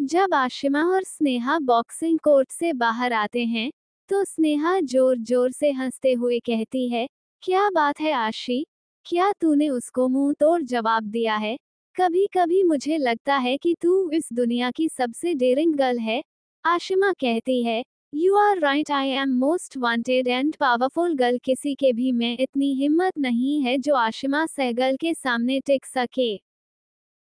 जब आशिमा और Sneha boxing court से बाहर आते हैं, तो स्नेहा जोर जोर से हंसते हुए कहती है, क्या बात है आशी, क्या तूने उसको मुंह तोड़ जवाब दिया है? कभी कभी मुझे लगता है कि तू इस दुनिया की सबसे डेयरिंग गर्ल है। आशिमा कहती है, you are right, I am most wanted and powerful girl. किसी के भी में इतनी हिम्मत नहीं है जो आशिमा सहगल के सामने टिक सके।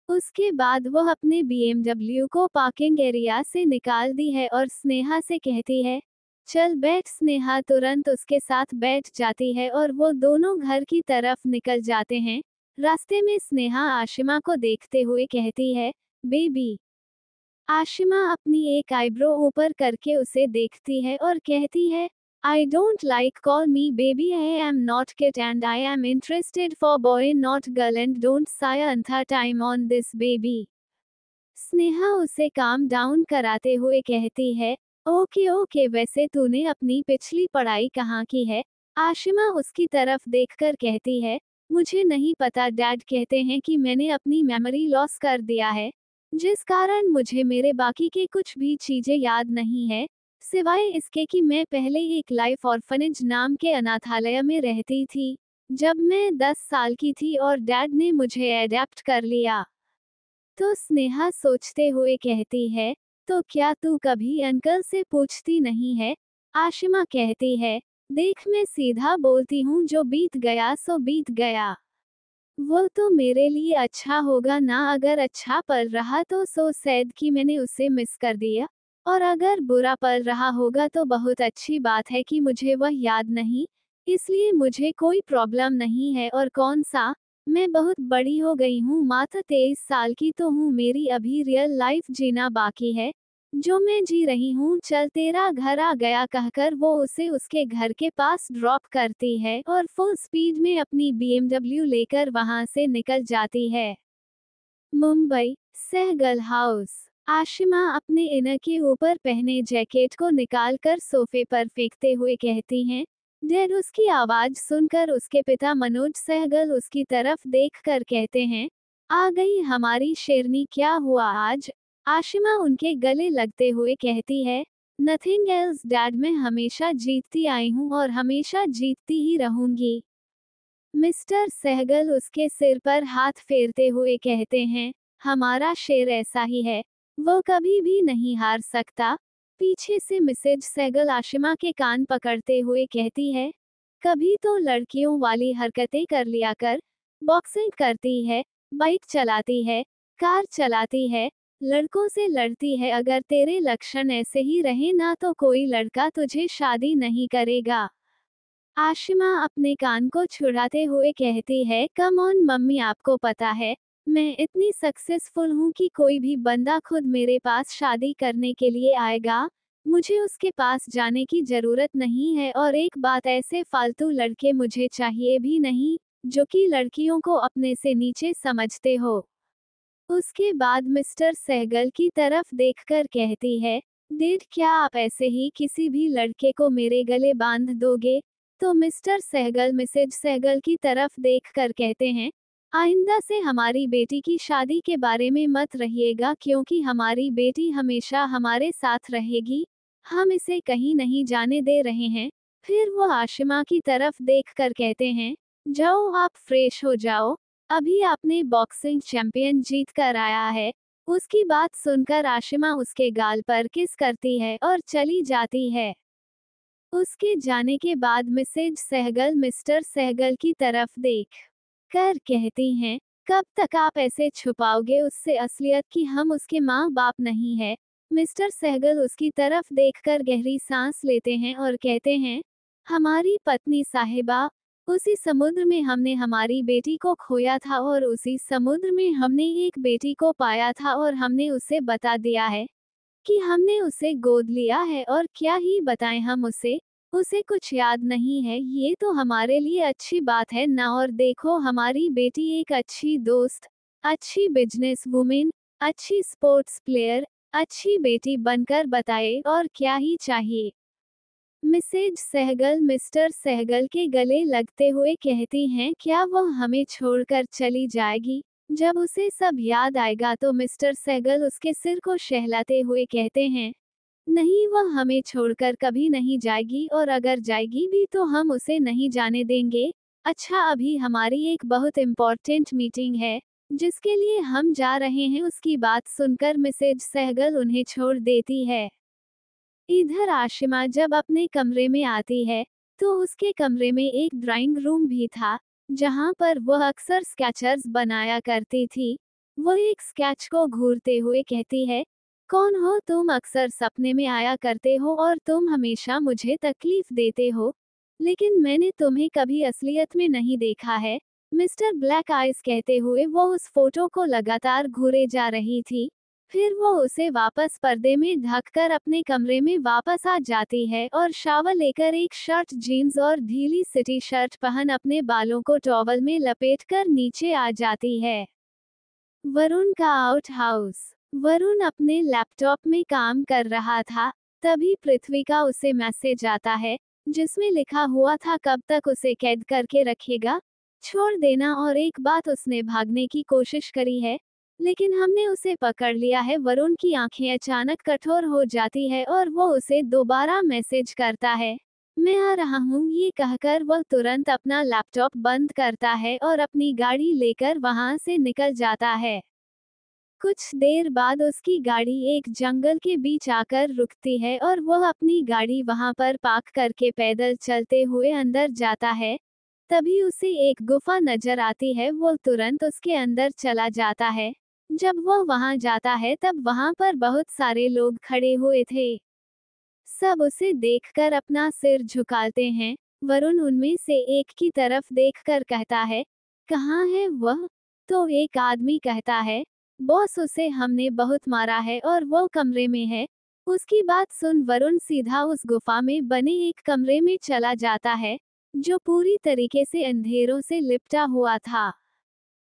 उसके बाद वह अपने बीएमडब्ल्यू को पार्किंग एरिया से निकाल दी है और स्नेहा से कहती है, चल बैठ। स्नेहा तुरंत उसके साथ बैठ जाती है और वो दोनों घर की तरफ निकल जाते हैं। रास्ते में स्नेहा आशिमा को देखते हुए कहती है, बेबी। आशिमा अपनी एक आईब्रो ऊपर करके उसे देखती है और कहती है, I don't like call me baby, I am not kid and I am interested for boy not girl and don't say अंथा time on this baby. Sneha उसे काम डाउन कराते हुए कहती है, ओके ओके, वैसे तूने अपनी पिछली पढ़ाई कहाँ की है? आशिमा उसकी तरफ देखकर कहती है, मुझे नहीं पता, डैड कहते हैं कि मैंने अपनी मेमोरी लॉस कर दिया है, जिस कारण मुझे मेरे बाकी के कुछ भी चीजें याद नहीं है, सिवाय इसके कि मैं पहले एक लाइफ ऑर्फनेज नाम के अनाथालय में रहती थी जब मैं 10 साल की थी और डैड ने मुझे एडेप्ट कर लिया। तो स्नेहा सोचते हुए कहती है, तो क्या तू कभी अंकल से पूछती नहीं है? आशिमा कहती है, देख मैं सीधा बोलती हूँ, जो बीत गया सो बीत गया। वो तो मेरे लिए अच्छा होगा ना, अगर अच्छा पल रहा तो सो सैड कि मैंने उसे मिस कर दिया, और अगर बुरा पल रहा होगा तो बहुत अच्छी बात है कि मुझे वह याद नहीं, इसलिए मुझे कोई प्रॉब्लम नहीं है। और कौन सा, मैं बहुत बड़ी हो गई हूँ, मात्र 23 साल की तो हूँ, मेरी अभी रियल लाइफ जीना बाकी है, जो मैं जी रही हूँ। चल तेरा घर आ गया, कहकर वो उसे उसके घर के पास ड्रॉप करती है और फुल स्पीड में अपनी बीएमडब्ल्यू लेकर वहां से निकल जाती है। मुंबई, सहगल हाउस। आशिमा अपने इनर के ऊपर पहने जैकेट को निकालकर सोफे पर फेंकते हुए कहती हैं, डैड। उसकी आवाज सुनकर उसके पिता मनोज सहगल उसकी तरफ देखकर कहते हैं, आ गई हमारी शेरनी, क्या हुआ आज? आशिमा उनके गले लगते हुए कहती है, नथिंग एल्स डैड, मैं हमेशा जीतती आई हूँ और हमेशा जीतती ही रहूंगी। मिस्टर सहगल उसके सिर पर हाथ फेरते हुए कहते हैं, हमारा शेर ऐसा ही है, वो कभी भी नहीं हार सकता। पीछे से मिसेज सहगल आशिमा के कान पकड़ते हुए कहती है, कभी तो लड़कियों वाली हरकतें कर लिया कर, बॉक्सिंग करती है, बाइक चलाती है, कार चलाती है, लड़कों से लड़ती है, अगर तेरे लक्षण ऐसे ही रहे ना तो कोई लड़का तुझे शादी नहीं करेगा। आशिमा अपने कान को छुड़ाते हुए कहती है, कम ऑन मम्मी, आपको पता है मैं इतनी सक्सेसफुल हूँ कि कोई भी बंदा खुद मेरे पास शादी करने के लिए आएगा, मुझे उसके पास जाने की जरूरत नहीं है। और एक बात, ऐसे फालतू लड़के मुझे चाहिए भी नहीं, जो कि लड़कियों को अपने से नीचे समझते हो। उसके बाद मिस्टर सहगल की तरफ देखकर कहती है, डेड, क्या आप ऐसे ही किसी भी लड़के को मेरे गले बांध दोगे? तो मिस्टर सहगल मिसेज सहगल की तरफ देखकर कहते हैं, आइंदा से हमारी बेटी की शादी के बारे में मत रहिएगा, क्योंकि हमारी बेटी हमेशा हमारे साथ रहेगी, हम इसे कहीं नहीं जाने दे रहे हैं। फिर वो आशिमा की तरफ देखकर कहते हैं, जाओ आप फ्रेश हो जाओ, अभी आपने बॉक्सिंग चैंपियन जीत कर आया है। उसकी बात सुनकर आशिमा उसके गाल पर किस करती है और चली जाती है। उसके जाने के बाद मिसेज सहगल मिस्टर सहगल की तरफ देख कर कहती हैं, कब तक आप ऐसे छुपाओगे उससे असलियत कि हम उसके माँ बाप नहीं है? मिस्टर सहगल उसकी तरफ देखकर गहरी सांस लेते हैं और कहते हैं, हमारी पत्नी साहिबा, उसी समुद्र में हमने हमारी बेटी को खोया था और उसी समुद्र में हमने एक बेटी को पाया था और हमने उसे बता दिया है कि हमने उसे गोद लिया है, और क्या ही बताएं हम उसे, उसे कुछ याद नहीं है। ये तो हमारे लिए अच्छी बात है ना, और देखो हमारी बेटी एक अच्छी दोस्त, अच्छी बिजनेस वुमेन, अच्छी स्पोर्ट्स प्लेयर, अच्छी बेटी बनकर बताए, और क्या ही चाहिए। मिसेज सहगल मिस्टर सहगल के गले लगते हुए कहती हैं, क्या वह हमें छोड़कर चली जाएगी? जब उसे सब याद आएगा तो मिस्टर सहगल उसके सिर को सहलाते हुए कहते हैं, नहीं, वह हमें छोड़कर कभी नहीं जाएगी और अगर जाएगी भी तो हम उसे नहीं जाने देंगे। अच्छा, अभी हमारी एक बहुत इम्पोर्टेंट मीटिंग है जिसके लिए हम जा रहे हैं। उसकी बात सुनकर मिसेज सहगल उन्हें छोड़ देती है। इधर आशिमा जब अपने कमरे में आती है तो उसके कमरे में एक ड्राइंग रूम भी था जहां पर वह अक्सर स्केचर्स बनाया करती थी। वह एक स्केच को घूरते हुए कहती है, कौन हो तुम? अक्सर सपने में आया करते हो और तुम हमेशा मुझे तकलीफ देते हो, लेकिन मैंने तुम्हें कभी असलियत में नहीं देखा है। मिस्टर ब्लैक आइज कहते हुए वो उस फोटो को लगातार घूरे जा रही थी। फिर वो उसे वापस पर्दे में ढककर अपने कमरे में वापस आ जाती है और शावर लेकर एक शर्ट, जीन्स और ढीली सिटी शर्ट पहन अपने बालों को टॉवल में लपेटकर नीचे आ जाती है। वरुण का आउट हाउस। वरुण अपने लैपटॉप में काम कर रहा था, तभी पृथ्वी का उसे मैसेज आता है जिसमें लिखा हुआ था, कब तक उसे कैद करके रखेगा, छोड़ देना। और एक बात, उसने भागने की कोशिश करी है लेकिन हमने उसे पकड़ लिया है। वरुण की आंखें अचानक कठोर हो जाती है और वो उसे दोबारा मैसेज करता है, मैं आ रहा हूँ। ये कहकर वह तुरंत अपना लैपटॉप बंद करता है और अपनी गाड़ी लेकर वहां से निकल जाता है। कुछ देर बाद उसकी गाड़ी एक जंगल के बीच आकर रुकती है और वह अपनी गाड़ी वहां पर पार्क करके पैदल चलते हुए अंदर जाता है। तभी उसे एक गुफा नजर आती है, वो तुरंत उसके अंदर चला जाता है। जब वह वहां जाता है तब वहां पर बहुत सारे लोग खड़े हुए थे। सब उसे देखकर अपना सिर झुकाते हैं। वरुण उनमें से एक की तरफ देखकर कहता है, कहाँ है वह? तो एक आदमी कहता है, बॉस, उसे हमने बहुत मारा है और वो कमरे में है। उसकी बात सुन वरुण सीधा उस गुफा में बने एक कमरे में चला जाता है जो पूरी तरीके से अंधेरों से लिपटा हुआ था।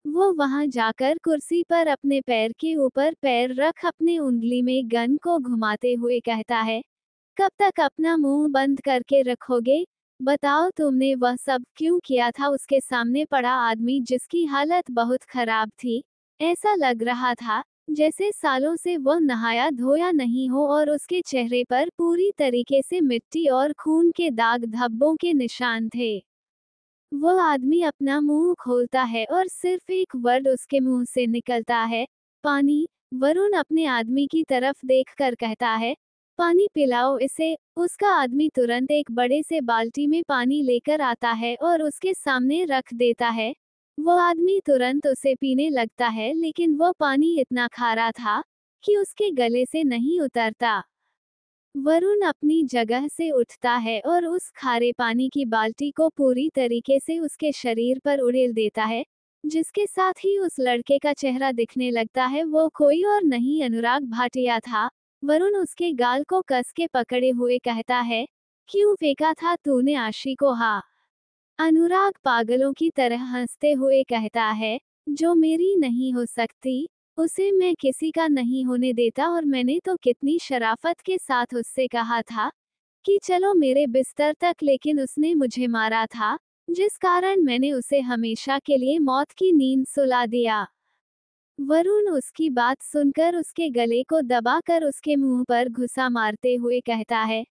वो वहां जाकर कुर्सी पर अपने पैर के ऊपर पैर रख अपने उंगली में गन को घुमाते हुए कहता है, कब तक अपना मुंह बंद करके रखोगे? बताओ, तुमने वह सब क्यों किया था? उसके सामने पड़ा आदमी, जिसकी हालत बहुत खराब थी, ऐसा लग रहा था जैसे सालों से वह नहाया धोया नहीं हो और उसके चेहरे पर पूरी तरीके से मिट्टी और खून के दाग धब्बों के निशान थे। वह आदमी अपना मुंह खोलता है और सिर्फ एक वर्ड उसके मुंह से निकलता है, पानी। वरुण अपने आदमी की तरफ देखकर कहता है, पानी पिलाओ इसे। उसका आदमी तुरंत एक बड़े से बाल्टी में पानी लेकर आता है और उसके सामने रख देता है। वो आदमी तुरंत उसे पीने लगता है लेकिन वह पानी इतना खारा था कि उसके गले से नहीं उतरता। वरुण अपनी जगह से उठता है और उस खारे पानी की बाल्टी को पूरी तरीके से उसके शरीर पर उड़ेल देता है, जिसके साथ ही उस लड़के का चेहरा दिखने लगता है। वो कोई और नहीं, अनुराग भाटिया था। वरुण उसके गाल को कस के पकड़े हुए कहता है, क्यों फेंका था तूने आशी को? हाँ। अनुराग पागलों की तरह हंसते हुए कहता है, जो मेरी नहीं हो सकती उसे मैं किसी का नहीं होने देता। और मैंने तो कितनी शराफत के साथ उससे कहा था कि चलो मेरे बिस्तर तक, लेकिन उसने मुझे मारा था, जिस कारण मैंने उसे हमेशा के लिए मौत की नींद सुला दिया। वरुण उसकी बात सुनकर उसके गले को दबाकर उसके मुंह पर घुसा मारते हुए कहता है,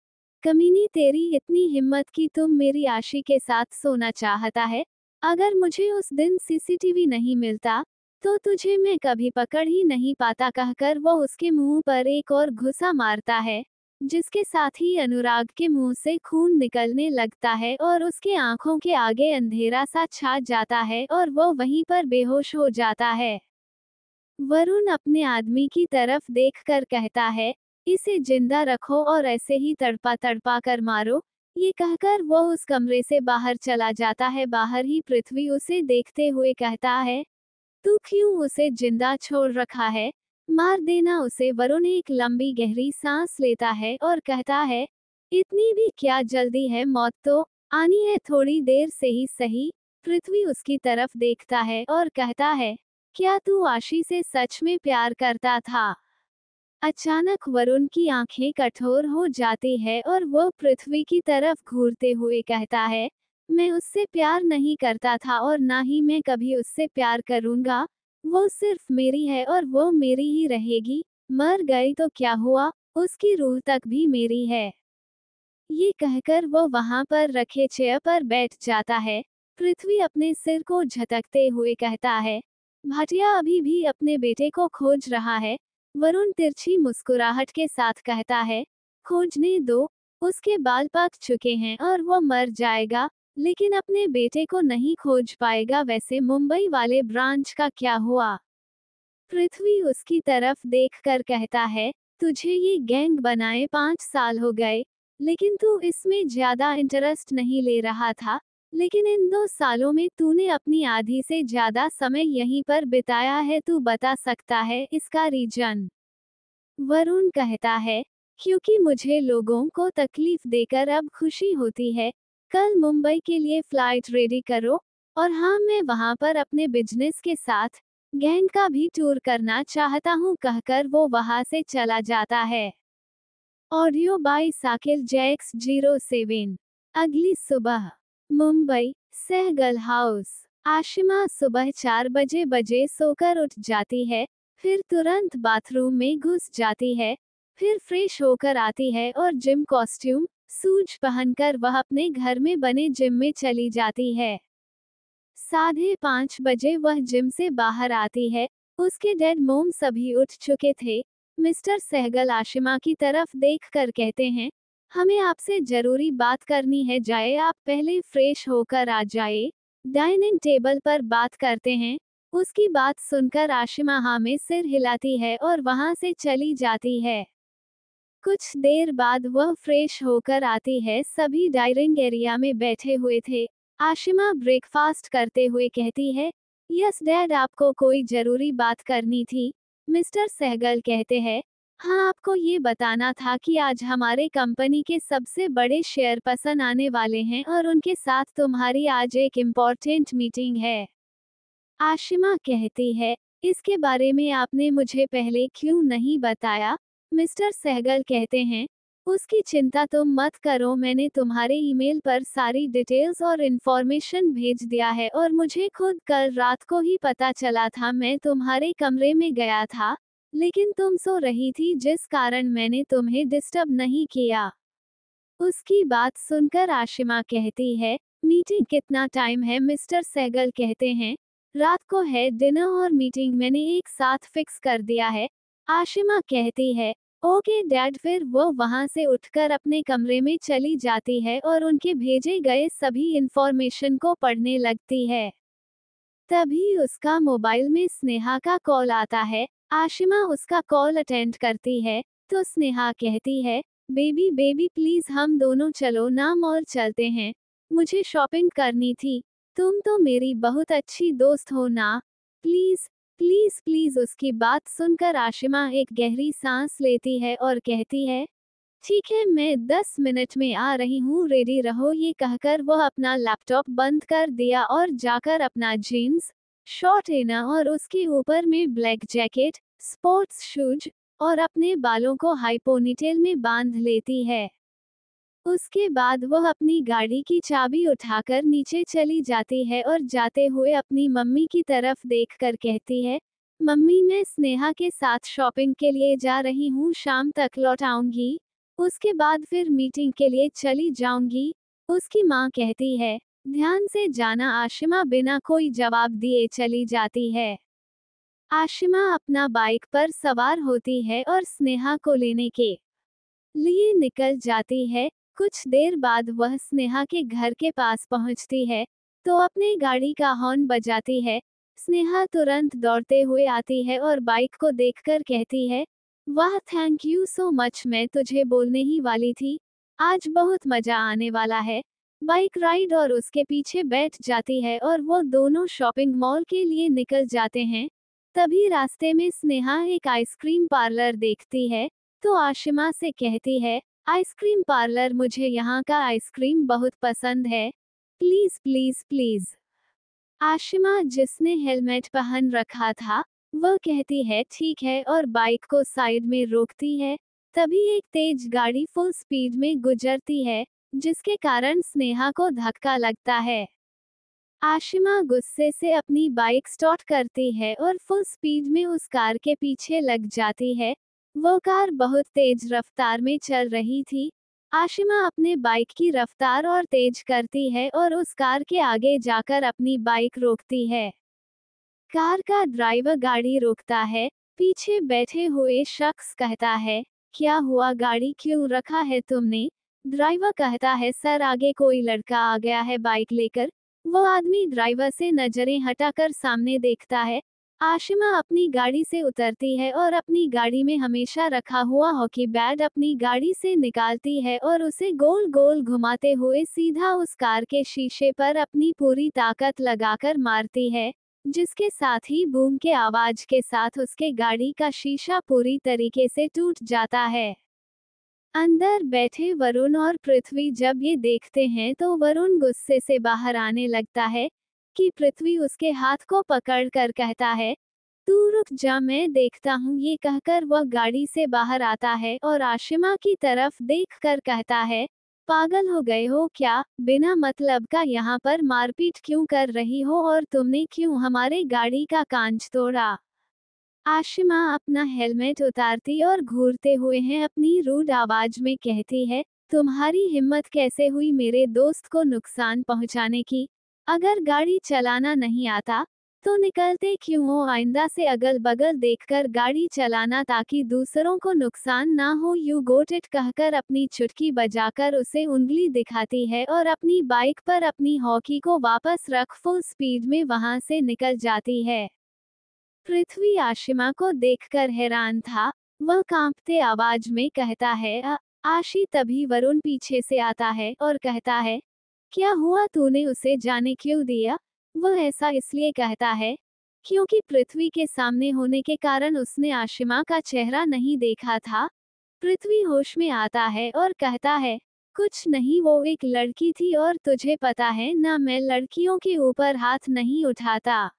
कमीनी, तेरी इतनी हिम्मत कि तुम मेरी आशी के साथ सोना चाहता है? अगर मुझे उस दिन सीसीटीवी नहीं मिलता तो तुझे मैं कभी पकड़ ही नहीं पाता, कहकर वो उसके मुंह पर एक और घुसा मारता है, जिसके साथ ही अनुराग के मुंह से खून निकलने लगता है और उसके आंखों के आगे अंधेरा सा छा जाता है और वो वहीं पर बेहोश हो जाता है। वरुण अपने आदमी की तरफ देखकर कहता है, इसे जिंदा रखो और ऐसे ही तड़पा तड़पा कर मारो। ये कहकर वो उस कमरे से बाहर चला जाता है। बाहर ही पृथ्वी उसे देखते हुए कहता है, तू क्यों उसे जिंदा छोड़ रखा है? मार देना उसे। वरुण एक लंबी गहरी सांस लेता है और कहता है, इतनी भी क्या जल्दी है? मौत तो आनी है थोड़ी देर से ही सही। पृथ्वी उसकी तरफ देखता है और कहता है, क्या तू आशी से सच में प्यार करता था? अचानक वरुण की आंखें कठोर हो जाती है और वो पृथ्वी की तरफ घूरते हुए कहता है, मैं उससे प्यार नहीं करता था और ना ही मैं कभी उससे प्यार करूंगा। वो सिर्फ मेरी है और वो मेरी ही रहेगी। मर गई तो क्या हुआ, उसकी रूह तक भी मेरी है। ये कहकर वो वहां पर रखे चेयर पर बैठ जाता है। पृथ्वी अपने सिर को झटकते हुए कहता है, भाटिया अभी भी अपने बेटे को खोज रहा है। वरुण तिरछी मुस्कुराहट के साथ कहता है, खोजने दो, उसके बाल पक चुके हैं और वो मर जाएगा, लेकिन अपने बेटे को नहीं खोज पाएगा। वैसे मुंबई वाले ब्रांच का क्या हुआ? पृथ्वी उसकी तरफ देखकर कहता है, तुझे ये गैंग बनाए 5 साल हो गए, लेकिन तू इसमें ज्यादा इंटरेस्ट नहीं ले रहा था। लेकिन इन 2 सालों में तूने अपनी आधी से ज्यादा समय यहीं पर बिताया है। तू बता सकता है इसका रीजन? वरुण कहता है, क्योंकि मुझे लोगों को तकलीफ देकर अब खुशी होती है। कल मुंबई के लिए फ्लाइट रेडी करो, और हाँ, मैं वहां पर अपने बिजनेस के साथ गैंग का भी टूर करना चाहता हूँ, कहकर वो वहां से चला जाता है। Audio by Sakil Jacks 07। अगली सुबह, मुंबई, सहगल हाउस। आशिमा सुबह 4 बजे सोकर उठ जाती है, फिर तुरंत बाथरूम में घुस जाती है, फिर फ्रेश होकर आती है और जिम कॉस्ट्यूम, सूज पहनकर वह अपने घर में बने जिम में चली जाती है। 5:30 बजे वह जिम से बाहर आती है। उसके डैड मोम सभी उठ चुके थे। मिस्टर सहगल आशिमा की तरफ देखकर कहते हैं, हमें आपसे जरूरी बात करनी है, जाए आप पहले फ्रेश होकर आ जाए, डाइनिंग टेबल पर बात करते हैं। उसकी बात सुनकर आशिमा हाँ में सिर हिलाती है और वहां से चली जाती है। कुछ देर बाद वह फ्रेश होकर आती है। सभी डाइनिंग एरिया में बैठे हुए थे। आशिमा ब्रेकफास्ट करते हुए कहती है, यस डैड, आपको कोई जरूरी बात करनी थी। मिस्टर सहगल कहते हैं, हाँ, आपको ये बताना था कि आज हमारे कंपनी के सबसे बड़े शेयर पर्सन आने वाले हैं और उनके साथ तुम्हारी आज एक इम्पोर्टेंट मीटिंग है। आशिमा कहती है, इसके बारे में आपने मुझे पहले क्यों नहीं बताया? मिस्टर सहगल कहते हैं, उसकी चिंता तुम मत करो, मैंने तुम्हारे ईमेल पर सारी डिटेल्स और इन्फॉर्मेशन भेज दिया है और मुझे खुद कल रात को ही पता चला था। मैं तुम्हारे कमरे में गया था, लेकिन तुम सो रही थी, जिस कारण मैंने तुम्हें डिस्टर्ब नहीं किया। उसकी बात सुनकर आशिमा कहती है, मीटिंग कितना टाइम है? मिस्टर सहगल कहते हैं, रात को है डिनर और मीटिंग मैंने एक साथ फिक्स कर दिया है। आशिमा कहती है, ओके डैड। फिर वो वहां से उठकर अपने कमरे में चली जाती है और उनके भेजे गए सभी इंफॉर्मेशन को पढ़ने लगती है। तभी उसका मोबाइल में स्नेहा का कॉल आता है। आशिमा उसका कॉल अटेंड करती है, तो स्नेहा कहती है, बेबी बेबी प्लीज हम दोनों चलो ना, मॉल चलते हैं, मुझे शॉपिंग करनी थी। तुम तो मेरी बहुत अच्छी दोस्त हो ना, प्लीज प्लीज प्लीज। उसकी बात सुनकर आशिमा एक गहरी सांस लेती है और कहती है, ठीक है, मैं 10 मिनट में आ रही हूँ, रेडी रहो। ये कहकर वह अपना लैपटॉप बंद कर दिया और जाकर अपना जीन्स, शॉर्ट इनर और उसके ऊपर में ब्लैक जैकेट, स्पोर्ट्स शूज और अपने बालों को हाई पोनीटेल में बांध लेती है। उसके बाद वह अपनी गाड़ी की चाबी उठाकर नीचे चली जाती है और जाते हुए अपनी मम्मी की तरफ देखकर कहती है, मम्मी, मैं स्नेहा के साथ शॉपिंग के लिए जा रही हूँ, शाम तक लौट आऊंगी, उसके बाद फिर मीटिंग के लिए चली जाऊंगी। उसकी माँ कहती है, ध्यान से जाना। आशिमा बिना कोई जवाब दिए चली जाती है। आशिमा अपना बाइक पर सवार होती है और स्नेहा को लेने के लिए निकल जाती है। कुछ देर बाद वह स्नेहा के घर के पास पहुंचती है, तो अपने गाड़ी का हॉर्न बजाती है। स्नेहा तुरंत दौड़ते हुए आती है और बाइक को देखकर कहती है, वाह, थैंक यू सो मच, मैं तुझे बोलने ही वाली थी, आज बहुत मजा आने वाला है। बाइक राइड और उसके पीछे बैठ जाती है और वो दोनों शॉपिंग मॉल के लिए निकल जाते हैं। तभी रास्ते में स्नेहा एक आइसक्रीम पार्लर देखती है, तो आशिमा से कहती है, आइसक्रीम पार्लर, मुझे यहाँ का आइसक्रीम बहुत पसंद है, प्लीज प्लीज प्लीज। आशिमा, जिसने हेलमेट पहन रखा था, वह कहती है ठीक है और बाइक को साइड में रोकती है। तभी एक तेज गाड़ी फुल स्पीड में गुजरती है, जिसके कारण स्नेहा को धक्का लगता है। आशिमा गुस्से से अपनी बाइक स्टार्ट करती है और फुल स्पीड में उस कार के पीछे लग जाती है। वो कार बहुत तेज रफ्तार में चल रही थी। आशिमा अपने बाइक की रफ्तार और तेज करती है और उस कार के आगे जाकर अपनी बाइक रोकती है। कार का ड्राइवर गाड़ी रोकता है। पीछे बैठे हुए शख्स कहता है, क्या हुआ, गाड़ी क्यों रखा है तुमने? ड्राइवर कहता है, सर आगे कोई लड़का आ गया है बाइक लेकर। वो आदमी ड्राइवर से नजरें हटाकर सामने देखता है। आशिमा अपनी गाड़ी से उतरती है और अपनी गाड़ी में हमेशा रखा हुआ हॉकी बैट अपनी गाड़ी से निकालती है और उसे गोल गोल घुमाते हुए सीधा उस कार के शीशे पर अपनी पूरी ताकत लगाकर मारती है, जिसके साथ ही बूम के आवाज के साथ उसके गाड़ी का शीशा पूरी तरीके से टूट जाता है। अंदर बैठे वरुण और पृथ्वी जब ये देखते हैं तो वरुण गुस्से से बाहर आने लगता है कि पृथ्वी उसके हाथ को पकड़कर कहता है, तू रुक जा, मैं देखता हूँ। ये कहकर वह गाड़ी से बाहर आता है और आशिमा की तरफ देखकर कहता है, पागल हो गए हो क्या? बिना मतलब का यहाँ पर मारपीट क्यों कर रही हो और तुमने क्यों हमारे गाड़ी का कांच तोड़ा? आशिमा अपना हेलमेट उतारती और घूरते हुए हैं अपनी रूड आवाज में कहती है, तुम्हारी हिम्मत कैसे हुई मेरे दोस्त को नुकसान पहुंचाने की? अगर गाड़ी चलाना नहीं आता तो निकलते क्यों हो? आइंदा से अगल बगल देखकर गाड़ी चलाना ताकि दूसरों को नुकसान ना हो। यू गोट इट कहकर अपनी चुटकी बजाकर उसे उंगली दिखाती है और अपनी बाइक पर अपनी हॉकी को वापस रख फुल स्पीड में वहां से निकल जाती है। पृथ्वी आशिमा को देखकर हैरान था। वह कांपते आवाज में कहता है, आशी। तभी वरुण पीछे से आता है और कहता है, क्या हुआ, तूने उसे जाने क्यों दिया? वह ऐसा इसलिए कहता है क्योंकि पृथ्वी के सामने होने के कारण उसने आशिमा का चेहरा नहीं देखा था। पृथ्वी होश में आता है और कहता है, कुछ नहीं, वो एक लड़की थी और तुझे पता है ना, मैं लड़कियों के ऊपर हाथ नहीं उठाता।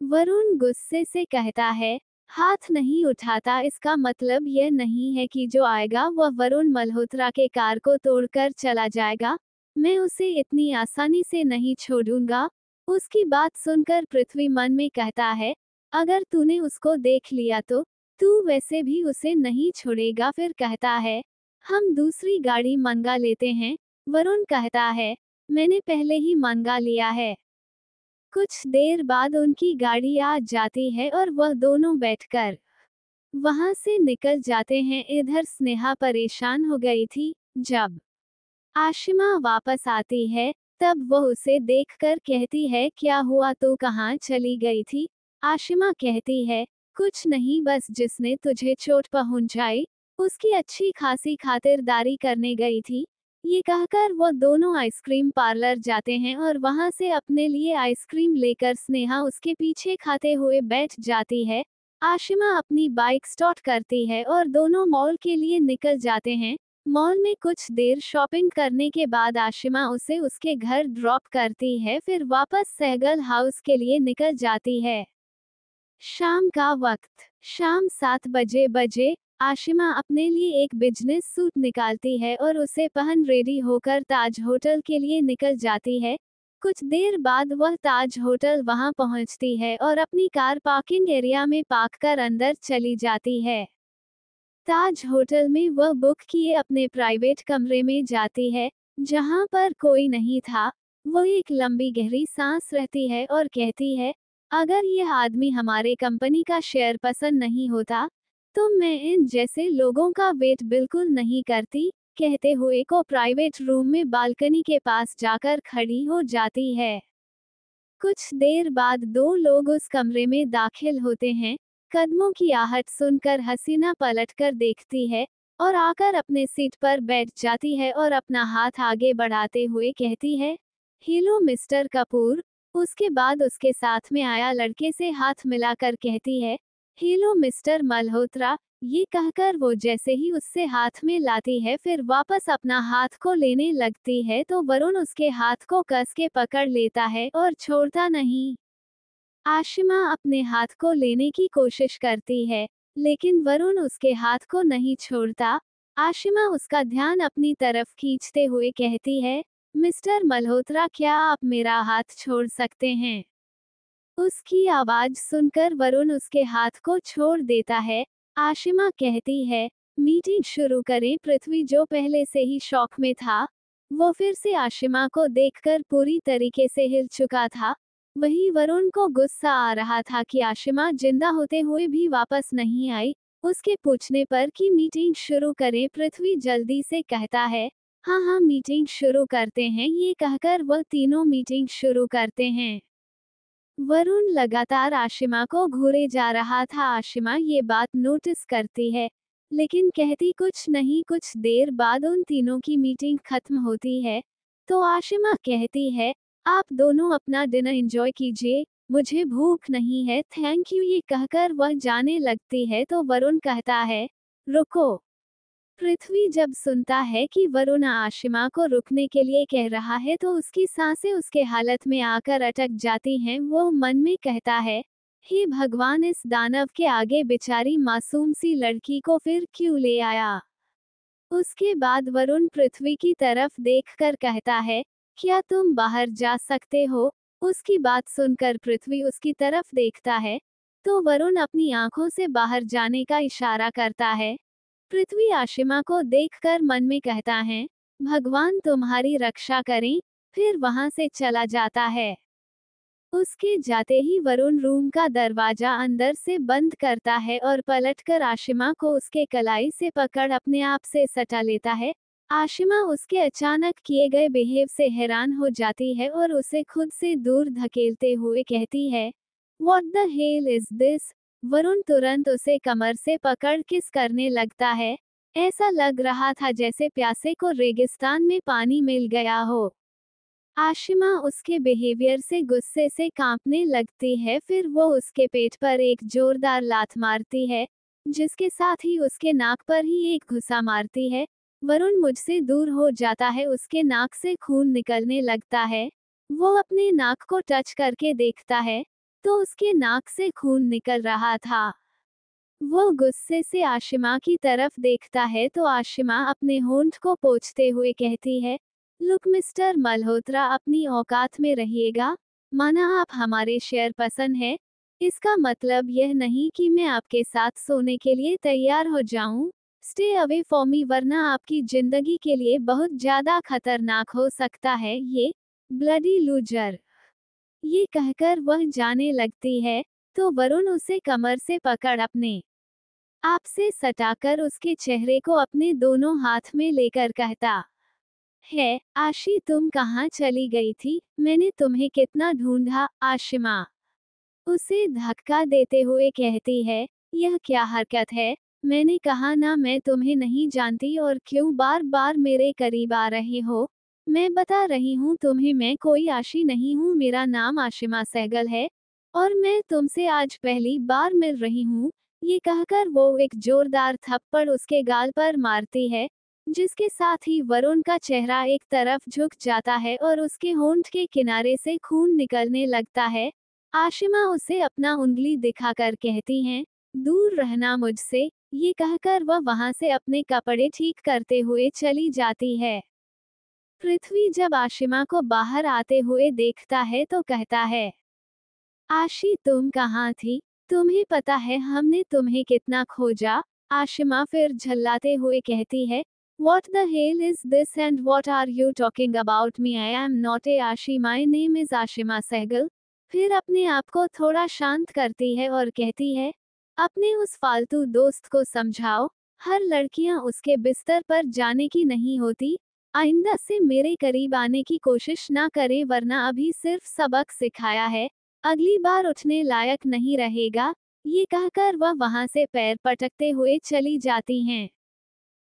वरुण गुस्से से कहता है, हाथ नहीं उठाता इसका मतलब यह नहीं है कि जो आएगा वह वरुण मल्होत्रा के कार को तोड़कर चला जाएगा। मैं उसे इतनी आसानी से नहीं छोड़ूंगा। उसकी बात सुनकर पृथ्वी मन में कहता है, अगर तूने उसको देख लिया तो तू वैसे भी उसे नहीं छोड़ेगा। फिर कहता है, हम दूसरी गाड़ी मंगा लेते हैं। वरुण कहता है, मैंने पहले ही मंगा लिया है। कुछ देर बाद उनकी गाड़ी आ जाती है और वह दोनों बैठकर वहां से निकल जाते हैं। इधर स्नेहा परेशान हो गई थी। जब आशिमा वापस आती है तब वह उसे देखकर कहती है, क्या हुआ, तू कहाँ चली गई थी? आशिमा कहती है, कुछ नहीं, बस जिसने तुझे चोट पहुंचाई उसकी अच्छी खासी खातिरदारी करने गई थी। ये कहकर वो दोनों आइसक्रीम पार्लर जाते हैं और वहां से अपने लिए आइसक्रीम लेकर स्नेहा उसके पीछे खाते हुए बैठ जाती है। आशिमा अपनी बाइक स्टार्ट करती है और दोनों मॉल के लिए निकल जाते हैं। मॉल में कुछ देर शॉपिंग करने के बाद आशिमा उसे उसके घर ड्रॉप करती है, फिर वापस सहगल हाउस के लिए निकल जाती है। शाम का वक्त शाम 7 बजे आशिमा अपने लिए एक बिजनेस सूट निकालती है और उसे पहन रेडी होकर ताज होटल के लिए निकल जाती है। कुछ देर बाद वह ताज होटल वहां पहुंचती है और अपनी कार पार्किंग एरिया में पार्क कर अंदर चली जाती है। ताज होटल में वह बुक किए अपने प्राइवेट कमरे में जाती है, जहां पर कोई नहीं था। वो एक लंबी गहरी सांस रहती है और कहती है, अगर यह आदमी हमारे कंपनी का शेयर पसंद नहीं होता तो मैं इन जैसे लोगों का वेट बिल्कुल नहीं करती। कहते हुए को प्राइवेट रूम में बालकनी के पास जाकर खड़ी हो जाती है। कुछ देर बाद दो लोग उस कमरे में दाखिल होते हैं। कदमों की आहट सुनकर हसीना पलटकर देखती है और आकर अपने सीट पर बैठ जाती है और अपना हाथ आगे बढ़ाते हुए कहती है, हेलो मिस्टर कपूर। उसके बाद उसके साथ में आया लड़के से हाथ मिलाकर कहती है, हेलो मिस्टर मल्होत्रा। ये कहकर वो जैसे ही उससे हाथ में लाती है फिर वापस अपना हाथ को लेने लगती है तो वरुण उसके हाथ को कस के पकड़ लेता है और छोड़ता नहीं। आशिमा अपने हाथ को लेने की कोशिश करती है, लेकिन वरुण उसके हाथ को नहीं छोड़ता। आशिमा उसका ध्यान अपनी तरफ खींचते हुए कहती है, मिस्टर मल्होत्रा, क्या आप मेरा हाथ छोड़ सकते हैं? उसकी आवाज सुनकर वरुण उसके हाथ को छोड़ देता है। आशिमा कहती है, मीटिंग शुरू करें। पृथ्वी, जो पहले से ही शौक में था, वो फिर से आशिमा को देखकर पूरी तरीके से हिल चुका था। वही वरुण को गुस्सा आ रहा था कि आशिमा जिंदा होते हुए भी वापस नहीं आई। उसके पूछने पर कि मीटिंग शुरू करें, पृथ्वी जल्दी से कहता है, हाँ हाँ मीटिंग शुरू करते हैं। ये कहकर वह तीनों मीटिंग शुरू करते हैं। वरुण लगातार आशिमा को घूरे जा रहा था। आशिमा ये बात नोटिस करती है, लेकिन कहती कुछ नहीं। कुछ देर बाद उन तीनों की मीटिंग खत्म होती है, तो आशिमा कहती है, आप दोनों अपना डिनर एंजॉय कीजिए, मुझे भूख नहीं है, थैंक यू। ये कहकर वह जाने लगती है तो वरुण कहता है, रुको। पृथ्वी जब सुनता है कि वरुण आशिमा को रुकने के लिए कह रहा है तो उसकी सांसें उसके हालत में आकर अटक जाती हैं। वो मन में कहता है, हे भगवान, इस दानव के आगे बेचारी मासूम सी लड़की को फिर क्यों ले आया। उसके बाद वरुण पृथ्वी की तरफ देखकर कहता है, क्या तुम बाहर जा सकते हो? उसकी बात सुनकर पृथ्वी उसकी तरफ देखता है, तो वरुण अपनी आंखों से बाहर जाने का इशारा करता है। पृथ्वी आशिमा को देखकर मन में कहता है, भगवान तुम्हारी रक्षा करें, फिर वहां से चला जाता है। उसके जाते ही वरुण रूम का दरवाजा अंदर से बंद करता है और पलटकर आशिमा को उसके कलाई से पकड़ अपने आप से सटा लेता है। आशिमा उसके अचानक किए गए बिहेव से हैरान हो जाती है और उसे खुद से दूर धकेलते हुए कहती है, What the hell is this? Varun तुरंत उसे कमर से पकड़ किस करने लगता है। ऐसा लग रहा था जैसे प्यासे को रेगिस्तान में पानी मिल गया हो। आशिमा उसके बिहेवियर से गुस्से से कांपने लगती है। फिर वो उसके पेट पर एक जोरदार लात मारती है, जिसके साथ ही उसके नाक पर ही एक घुसा मारती है। वरुण मुझसे दूर हो जाता है, उसके नाक से खून निकलने लगता है। वो अपने नाक को टच करके देखता है, तो उसके नाक से खून निकल रहा था। वो गुस्से से आशिमा की तरफ देखता है तो आशिमा अपने होंठ को पोंछते हुए कहती है, लुक मिस्टर मल्होत्रा, अपनी औकात में रहिएगा। माना आप हमारे शेयर पसंद है, इसका मतलब यह नहीं कि मैं आपके साथ सोने के लिए तैयार हो जाऊं। स्टे अवे फ्रॉम मी, वरना आपकी जिंदगी के लिए बहुत ज्यादा खतरनाक हो सकता है। ये ब्लडी लूजर। ये कहकर वह जाने लगती है, तो वरुण उसे कमर से पकड़ अपने आप से सटाकर उसके चेहरे को अपने दोनों हाथ में लेकर कहता है, आशी, तुम कहाँ चली गई थी? मैंने तुम्हें कितना ढूंढा। आशिमा उसे धक्का देते हुए कहती है, यह क्या हरकत है? मैंने कहा ना, मैं तुम्हें नहीं जानती और क्यों बार बार मेरे करीब आ रहे हो? मैं बता रही हूँ तुम्हें, मैं कोई आशी नहीं हूँ, मेरा नाम आशिमा सहगल है और मैं तुमसे आज पहली बार मिल रही हूँ। ये कहकर वो एक जोरदार थप्पड़ उसके गाल पर मारती है, जिसके साथ ही वरुण का चेहरा एक तरफ झुक जाता है और उसके होंठ के किनारे से खून निकलने लगता है। आशिमा उसे अपना उंगली दिखाकर कहती हैं, दूर रहना मुझसे। ये कहकर वह वहां से अपने कपड़े ठीक करते हुए चली जाती है। पृथ्वी जब आशिमा को बाहर आते हुए देखता है तो कहता है, आशी, तुम कहाँ थी? तुम्हें पता है हमने तुम्हें कितना खोजा? आशिमा फिर झल्लाते हुए कहती है, What the hell is this and what are you talking about me? I am not a Ashi, my name is Ashima Sehgal. फिर अपने आप को थोड़ा शांत करती है और कहती है, अपने उस फालतू दोस्त को समझाओ, हर लड़कियां उसके बिस्तर पर जाने की नहीं होती। आइंदा से मेरे करीब आने की कोशिश ना करें, वरना अभी सिर्फ सबक सिखाया है, अगली बार उठने लायक नहीं रहेगा। ये कहकर वह वहां से पैर पटकते हुए चली जाती हैं।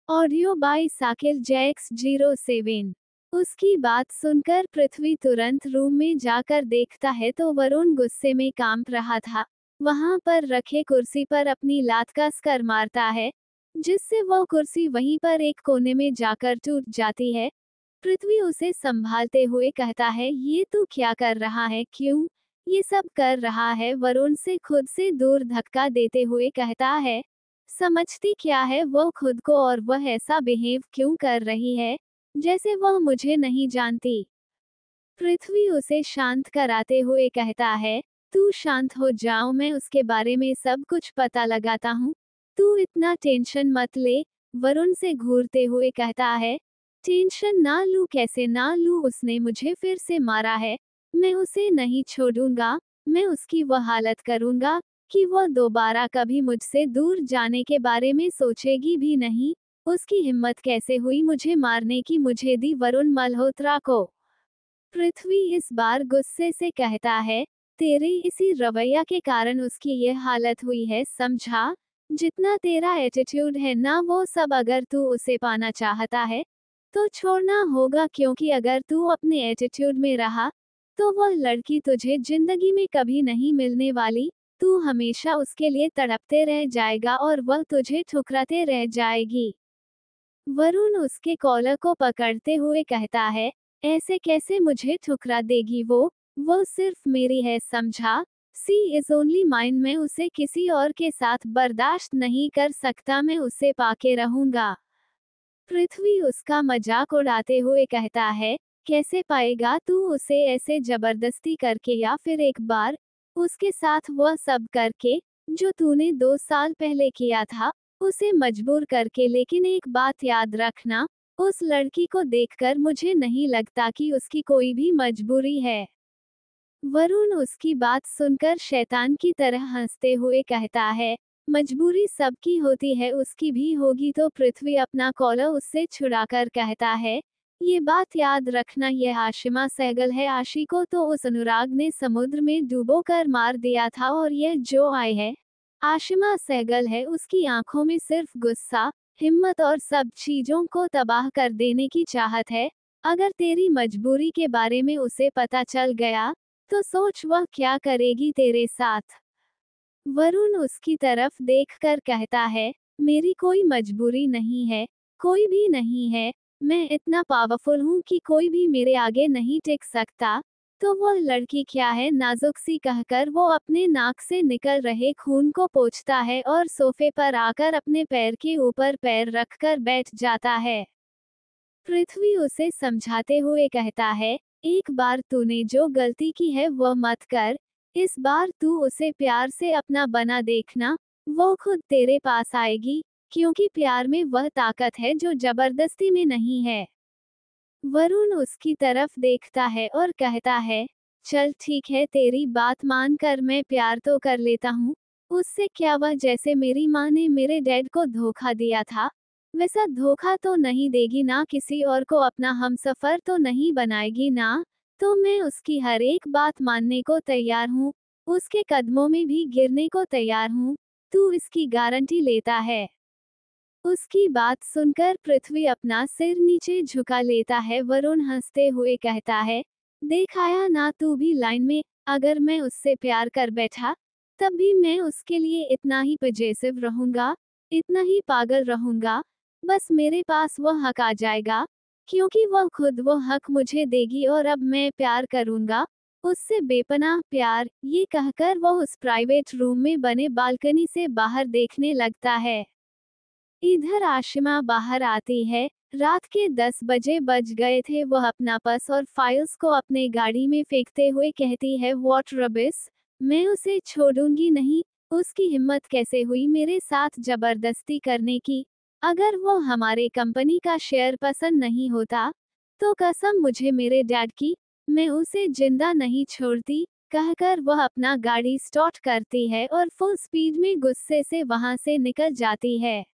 Audio by Sakil Jacks 07। उसकी बात सुनकर पृथ्वी तुरंत रूम में जाकर देखता है तो वरुण गुस्से में कांप रहा था। वहां पर रखे कुर्सी पर अपनी लात कस कर मारता है, जिससे वह कुर्सी वहीं पर एक कोने में जाकर टूट जाती है। पृथ्वी उसे संभालते हुए कहता है, ये तू क्या कर रहा है? क्यों ये सब कर रहा है? वरुण से खुद से दूर धक्का देते हुए कहता है, समझती क्या है वो खुद को, और वह ऐसा बिहेव क्यों कर रही है? जैसे वह मुझे नहीं जानती। पृथ्वी उसे शांत कराते हुए कहता है, तू शांत हो जाओ, मैं उसके बारे में सब कुछ पता लगाता हूँ। तू इतना टेंशन मत ले। वरुण से घूरते हुए कहता है, टेंशन ना लूं, कैसे ना लूं, उसने मुझे फिर से मारा है। मैं उसे नहीं छोड़ूंगा। मैं उसकी वह हालत करूंगा कि वह दोबारा कभी मुझसे दूर जाने के बारे में सोचेगी भी नहीं। उसकी हिम्मत कैसे हुई मुझे मारने की, मुझे दी वरुण मल्होत्रा को। पृथ्वी इस बार गुस्से से कहता है, तेरे इसी रवैया के कारण उसकी ये हालत हुई है, समझा? जितना तेरा एटीट्यूड है ना, वो सब अगर तू उसे पाना चाहता है तो छोड़ना होगा, क्योंकि अगर तू अपने एटीट्यूड में रहा तो वह लड़की तुझे जिंदगी में कभी नहीं मिलने वाली। तू हमेशा उसके लिए तड़पते रह जाएगा और वह तुझे ठुकराते रह जाएगी। वरुण उसके कॉलर को पकड़ते हुए कहता है, ऐसे कैसे मुझे ठुकरा देगी वो सिर्फ मेरी है, समझा? सी इज ओनली माइन, मैं उसे किसी और के साथ बर्दाश्त नहीं कर सकता, मैं उसे पाके रहूंगा। पृथ्वी उसका मजाक उड़ाते हुए कहता है, कैसे पाएगा तू उसे, ऐसे जबरदस्ती करके या फिर एक बार उसके साथ वह सब करके जो तूने 2 साल पहले किया था, उसे मजबूर करके। लेकिन एक बात याद रखना, उस लड़की को देखकर मुझे नहीं लगता कि उसकी कोई भी मजबूरी है। वरुण उसकी बात सुनकर शैतान की तरह हंसते हुए कहता है, मजबूरी सबकी होती है, उसकी भी होगी। तो पृथ्वी अपना कॉलर उससे छुड़ाकर कहता है, ये बात याद रखना, यह आशिमा सहगल है। आशी को तो उस अनुराग ने समुद्र में डुबो कर मार दिया था, और यह जो आई है आशिमा सहगल है, उसकी आंखों में सिर्फ गुस्सा, हिम्मत और सब चीजों को तबाह कर देने की चाहत है। अगर तेरी मजबूरी के बारे में उसे पता चल गया तो सोच वह क्या करेगी तेरे साथ। वरुण उसकी तरफ देखकर कहता है, मेरी कोई मजबूरी नहीं है, कोई भी नहीं है। मैं इतना पावरफुल हूँ कि कोई भी मेरे आगे नहीं टिक सकता। तो वह लड़की क्या है, नाजुक सी कहकर वो अपने नाक से निकल रहे खून को पोंछता है और सोफे पर आकर अपने पैर के ऊपर पैर रखकर बैठ जाता है। पृथ्वी उसे समझाते हुए कहता है, एक बार तूने जो गलती की है वह मत कर। इस बार तू उसे प्यार से अपना बना देखना, वो खुद तेरे पास आएगी, क्योंकि प्यार में वह ताकत है जो जबरदस्ती में नहीं है। वरुण उसकी तरफ देखता है और कहता है, चल ठीक है, तेरी बात मानकर मैं प्यार तो कर लेता हूँ। उससे क्या, वह जैसे मेरी माँ ने मेरे डैड को धोखा दिया था वैसा धोखा तो नहीं देगी ना, किसी और को अपना हमसफर तो नहीं बनाएगी ना। तो मैं उसकी हर एक बात मानने को तैयार हूँ, उसके कदमों में भी गिरने को तैयार हूँ। तू इसकी गारंटी लेता है? उसकी बात सुनकर पृथ्वी अपना सिर नीचे झुका लेता है। वरुण हंसते हुए कहता है, देख आया ना तू भी लाइन में। अगर मैं उससे प्यार कर बैठा तब भी मैं उसके लिए इतना ही पजेसिव रहूंगा, इतना ही पागल रहूंगा। बस मेरे पास वह हक आ जाएगा, क्योंकि वह खुद वो हक मुझे देगी और अब मैं प्यार करूंगा उससे, बेपनाह प्यार। ये कहकर वह उस प्राइवेट रूम में बने बालकनी से बाहर देखने लगता है। इधर आशिमा बाहर आती है। रात के 10 बजे बज गए थे। वह अपना पर्स और फाइल्स को अपने गाड़ी में फेंकते हुए कहती है, व्हाट रबिश, मैं उसे छोड़ूंगी नहीं। उसकी हिम्मत कैसे हुई मेरे साथ जबरदस्ती करने की। अगर वो हमारे कंपनी का शेयर पसंद नहीं होता तो कसम मुझे मेरे डैड की, मैं उसे जिंदा नहीं छोड़ती। कहकर वह अपना गाड़ी स्टार्ट करती है और फुल स्पीड में गुस्से से वहां से निकल जाती है।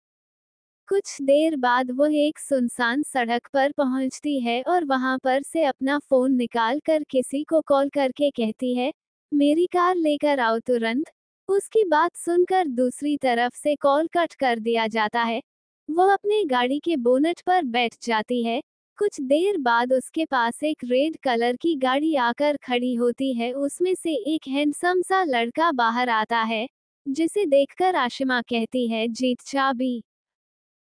कुछ देर बाद वह एक सुनसान सड़क पर पहुंचती है और वहां पर से अपना फोन निकाल कर किसी को कॉल करके कहती है, मेरी कार लेकर आओ तुरंत। उसकी बात सुनकर दूसरी तरफ से कॉल कट कर दिया जाता है। वह अपने गाड़ी के बोनट पर बैठ जाती है। कुछ देर बाद उसके पास एक रेड कलर की गाड़ी आकर खड़ी होती है। उसमें से एक हैंडसम सा लड़का बाहर आता है, जिसे देखकर आशिमा कहती है, जीत चाबी।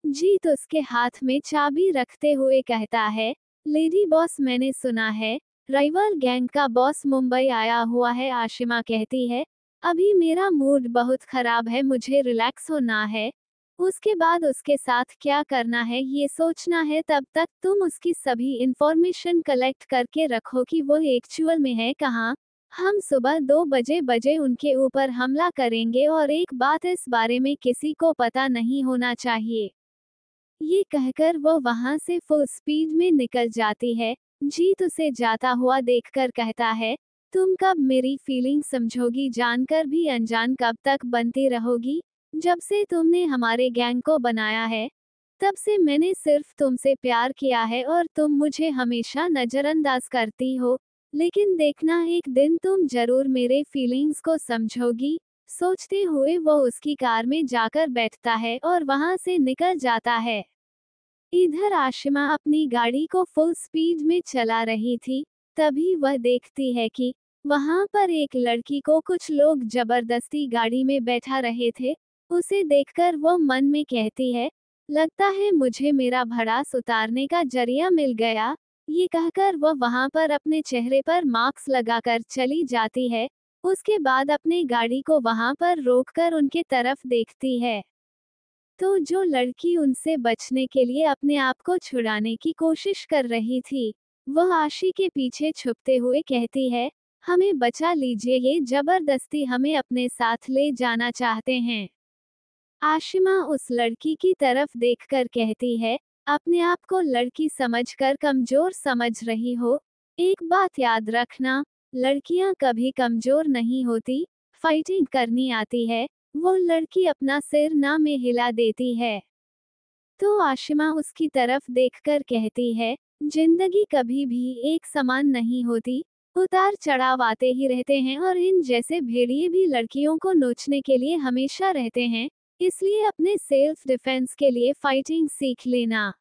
जीत उसके हाथ में चाबी रखते हुए कहता है, लेडी बॉस, मैंने सुना है राइवल गैंग का बॉस मुंबई आया हुआ है। आशिमा कहती है, अभी मेरा मूड बहुत खराब है, मुझे रिलैक्स होना है। उसके बाद उसके साथ क्या करना है ये सोचना है। तब तक तुम उसकी सभी इंफॉर्मेशन कलेक्ट करके रखो कि वो एक्चुअल में है कहाँ। हम सुबह 2 बजे उनके ऊपर हमला करेंगे और एक बात इस बारे में किसी को पता नहीं होना चाहिए। ये कहकर वो वहां से फुल स्पीड में निकल जाती है। जीत उसे जाता हुआ देखकर कहता है, तुम कब मेरी फीलिंग समझोगी, जानकर भी अनजान कब तक बनती रहोगी। जब से तुमने हमारे गैंग को बनाया है, तब से मैंने सिर्फ तुमसे प्यार किया है और तुम मुझे हमेशा नजरअंदाज करती हो। लेकिन देखना एक दिन तुम जरूर मेरे फीलिंग्स को समझोगी। सोचते हुए वो उसकी कार में जाकर बैठता है और वहां से निकल जाता है। इधर आशिमा अपनी गाड़ी को फुल स्पीड में चला रही थी। तभी वह देखती है कि वहां पर एक लड़की को कुछ लोग जबरदस्ती गाड़ी में बैठा रहे थे। उसे देखकर वो मन में कहती है, लगता है मुझे मेरा भड़ास उतारने का जरिया मिल गया। ये कहकर वह वहां पर अपने चेहरे पर मास्क लगाकर चली जाती है। उसके बाद अपनी गाड़ी को वहां पर रोककर उनके तरफ देखती है, तो जो लड़की उनसे बचने के लिए अपने आप को छुड़ाने की कोशिश कर रही थी, वह आशी के पीछे छुपते हुए कहती है, हमें बचा लीजिए, ये जबरदस्ती हमें अपने साथ ले जाना चाहते हैं। आशिमा उस लड़की की तरफ देखकर कहती है, अपने आप को लड़की समझकर कमजोर समझ रही हो। एक बात याद रखना, लड़कियां कभी कमजोर नहीं होती, फाइटिंग करनी आती है। वो लड़की अपना सिर ना में हिला देती है। तो आशिमा उसकी तरफ देखकर कहती है, जिंदगी कभी भी एक समान नहीं होती, उतार चढ़ाव आते ही रहते हैं और इन जैसे भेड़िए भी लड़कियों को नोचने के लिए हमेशा रहते हैं। इसलिए अपने सेल्फ डिफेंस के लिए फाइटिंग सीख लेना।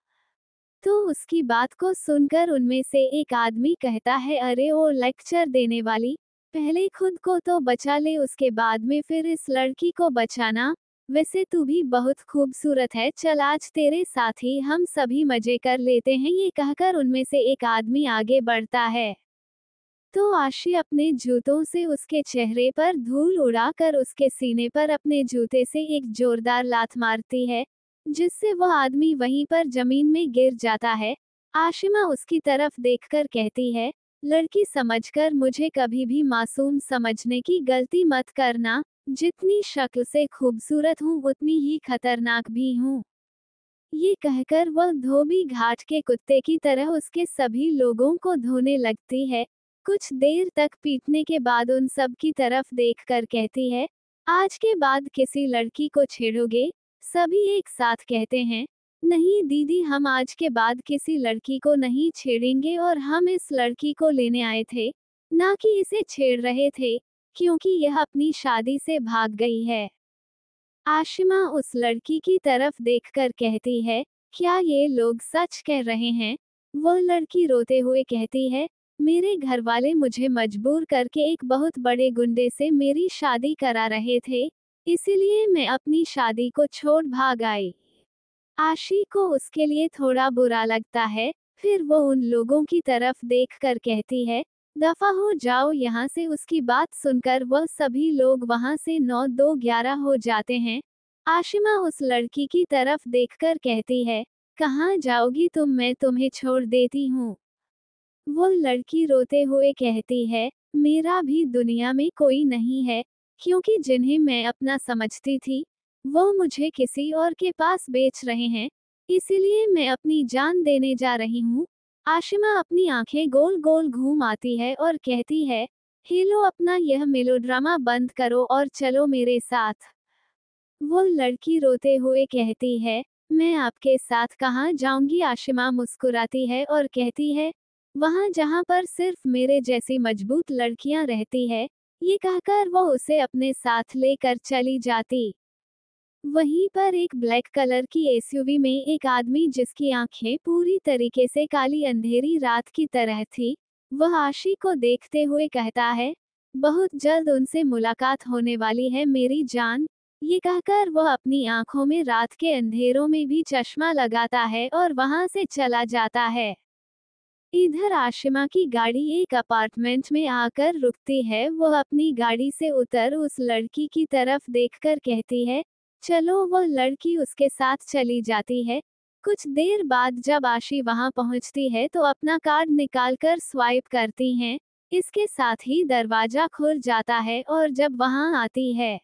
तो उसकी बात को सुनकर उनमें से एक आदमी कहता है, अरे ओ लेक्चर देने वाली, पहले खुद को तो बचा ले, उसके बाद में फिर इस लड़की को बचाना। वैसे तू भी बहुत खूबसूरत है, चल आज तेरे साथ ही हम सभी मजे कर लेते हैं। ये कहकर उनमें से एक आदमी आगे बढ़ता है। तो आशी अपने जूतों से उसके चेहरे पर धूल उड़ाकर उसके सीने पर अपने जूते से एक जोरदार लात मारती है, जिससे वह आदमी वहीं पर जमीन में गिर जाता है। आशिमा उसकी तरफ देखकर कहती है, लड़की समझकर मुझे कभी भी मासूम समझने की गलती मत करना। जितनी शक्ल से खूबसूरत हूँ उतनी ही खतरनाक भी हूँ। ये कहकर वह धोबी घाट के कुत्ते की तरह उसके सभी लोगों को धोने लगती है। कुछ देर तक पीटने के बाद उन सब की तरफ देखकर कहती है, आज के बाद किसी लड़की को छेड़ोगे? सभी एक साथ कहते हैं, नहीं दीदी, हम आज के बाद किसी लड़की को नहीं छेड़ेंगे और हम इस लड़की को लेने आए थे, ना कि इसे छेड़ रहे थे, क्योंकि यह अपनी शादी से भाग गई है। आशिमा उस लड़की की तरफ देखकर कहती है, क्या ये लोग सच कह रहे हैं? वह लड़की रोते हुए कहती है, मेरे घर वाले मुझे मजबूर करके एक बहुत बड़े गुंडे से मेरी शादी करा रहे थे, इसीलिए मैं अपनी शादी को छोड़ भाग आई। आशी को उसके लिए थोड़ा बुरा लगता है। फिर वो उन लोगों की तरफ देखकर कहती है, दफा हो जाओ यहाँ से। उसकी बात सुनकर वह सभी लोग वहां से 9-2-11 हो जाते हैं। आशिमा उस लड़की की तरफ देखकर कहती है, कहाँ जाओगी तुम, मैं तुम्हें छोड़ देती हूँ। वो लड़की रोते हुए कहती है, मेरा भी दुनिया में कोई नहीं है, क्योंकि जिन्हें मैं अपना समझती थी, वो मुझे किसी और के पास बेच रहे हैं, इसीलिए मैं अपनी जान देने जा रही हूँ। आशिमा अपनी आंखें गोल गोल घूम आती है और कहती है, हेलो, अपना यह मेलोड्रामा बंद करो और चलो मेरे साथ। वो लड़की रोते हुए कहती है, मैं आपके साथ कहाँ जाऊंगी। आशिमा मुस्कुराती है और कहती है, वहाँ जहाँ पर सिर्फ मेरे जैसी मजबूत लड़कियां रहती है। ये कहकर वो उसे अपने साथ लेकर चली जाती। वहीं पर एक ब्लैक कलर की एसयूवी में एक आदमी, जिसकी आंखें पूरी तरीके से काली अंधेरी रात की तरह थी, वह आशी को देखते हुए कहता है, बहुत जल्द उनसे मुलाकात होने वाली है मेरी जान। ये कहकर वह अपनी आंखों में रात के अंधेरों में भी चश्मा लगाता है और वहां से चला जाता है। इधर आशिमा की गाड़ी एक अपार्टमेंट में आकर रुकती है। वह अपनी गाड़ी से उतर उस लड़की की तरफ देखकर कहती है, चलो वह लड़की उसके साथ चली जाती है। कुछ देर बाद जब आशी वहां पहुंचती है तो अपना कार्ड निकालकर स्वाइप करती हैं। इसके साथ ही दरवाजा खुल जाता है और जब वहां आती है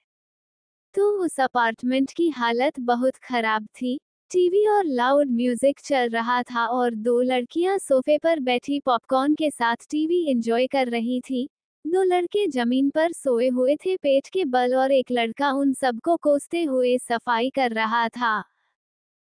तो उस अपार्टमेंट की हालत बहुत खराब थी। टीवी और लाउड म्यूजिक चल रहा था और दो लड़कियां सोफे पर बैठी पॉपकॉर्न के साथ टीवी एंजॉय कर रही थी। दो लड़के जमीन पर सोए हुए थे पेट के बल और एक लड़का उन सबको कोसते हुए सफाई कर रहा था।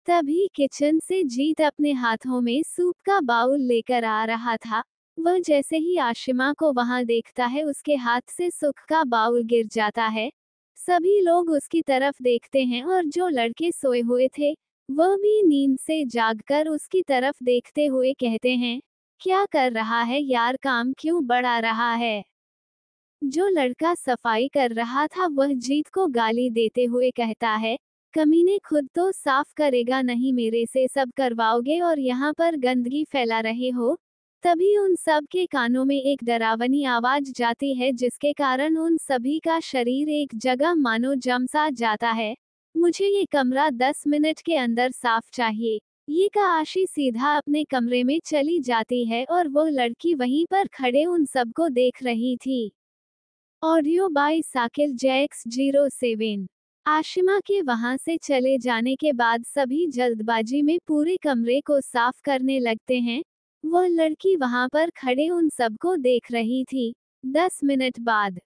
तभी किचन से जीत अपने हाथों में सूप का बाउल लेकर आ रहा था। वह जैसे ही आशिमा को वहां देखता है उसके हाथ से सूप का बाउल गिर जाता है। सभी लोग उसकी तरफ देखते हैं और जो लड़के सोए हुए थे वह भी नींद से जागकर उसकी तरफ देखते हुए कहते हैं, क्या कर रहा है यार, काम क्यों बढ़ा रहा है। जो लड़का सफाई कर रहा था वह जीत को गाली देते हुए कहता है, कमीने खुद तो साफ करेगा नहीं, मेरे से सब करवाओगे और यहाँ पर गंदगी फैला रहे हो। तभी उन सब के कानों में एक डरावनी आवाज जाती है जिसके कारण उन सभी का शरीर एक जगह मानो जम सा जाता है। मुझे ये कमरा 10 मिनट के अंदर साफ चाहिए। ये कहा आशी सीधा अपने कमरे में चली जाती है और वह लड़की वहीं पर खड़े उन सबको देख रही थी। Audio by Sakil Jacks 07। Ashima के वहां से चले जाने के बाद सभी जल्दबाजी में पूरे कमरे को साफ करने लगते हैं। वह लड़की वहां पर खड़े उन सबको देख रही थी। 10 मिनट बाद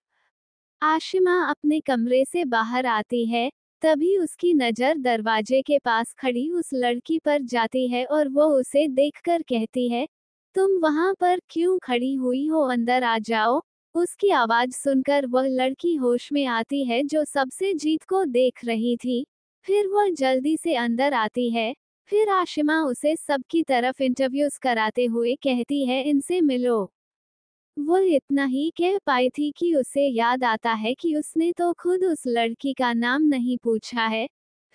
आशिमा अपने कमरे से बाहर आती है। तभी उसकी नजर दरवाजे के पास खड़ी उस लड़की पर जाती है और वो उसे देखकर कहती है, तुम वहां पर क्यों खड़ी हुई हो, अंदर आ जाओ। उसकी आवाज सुनकर वह लड़की होश में आती है जो सबसे जीत को देख रही थी। फिर वह जल्दी से अंदर आती है। फिर आशिमा उसे सबकी तरफ इंटरव्यूज कराते हुए कहती है, इनसे मिलो। वह इतना ही कह पाई थी कि उसे याद आता है कि उसने तो खुद उस लड़की का नाम नहीं पूछा है।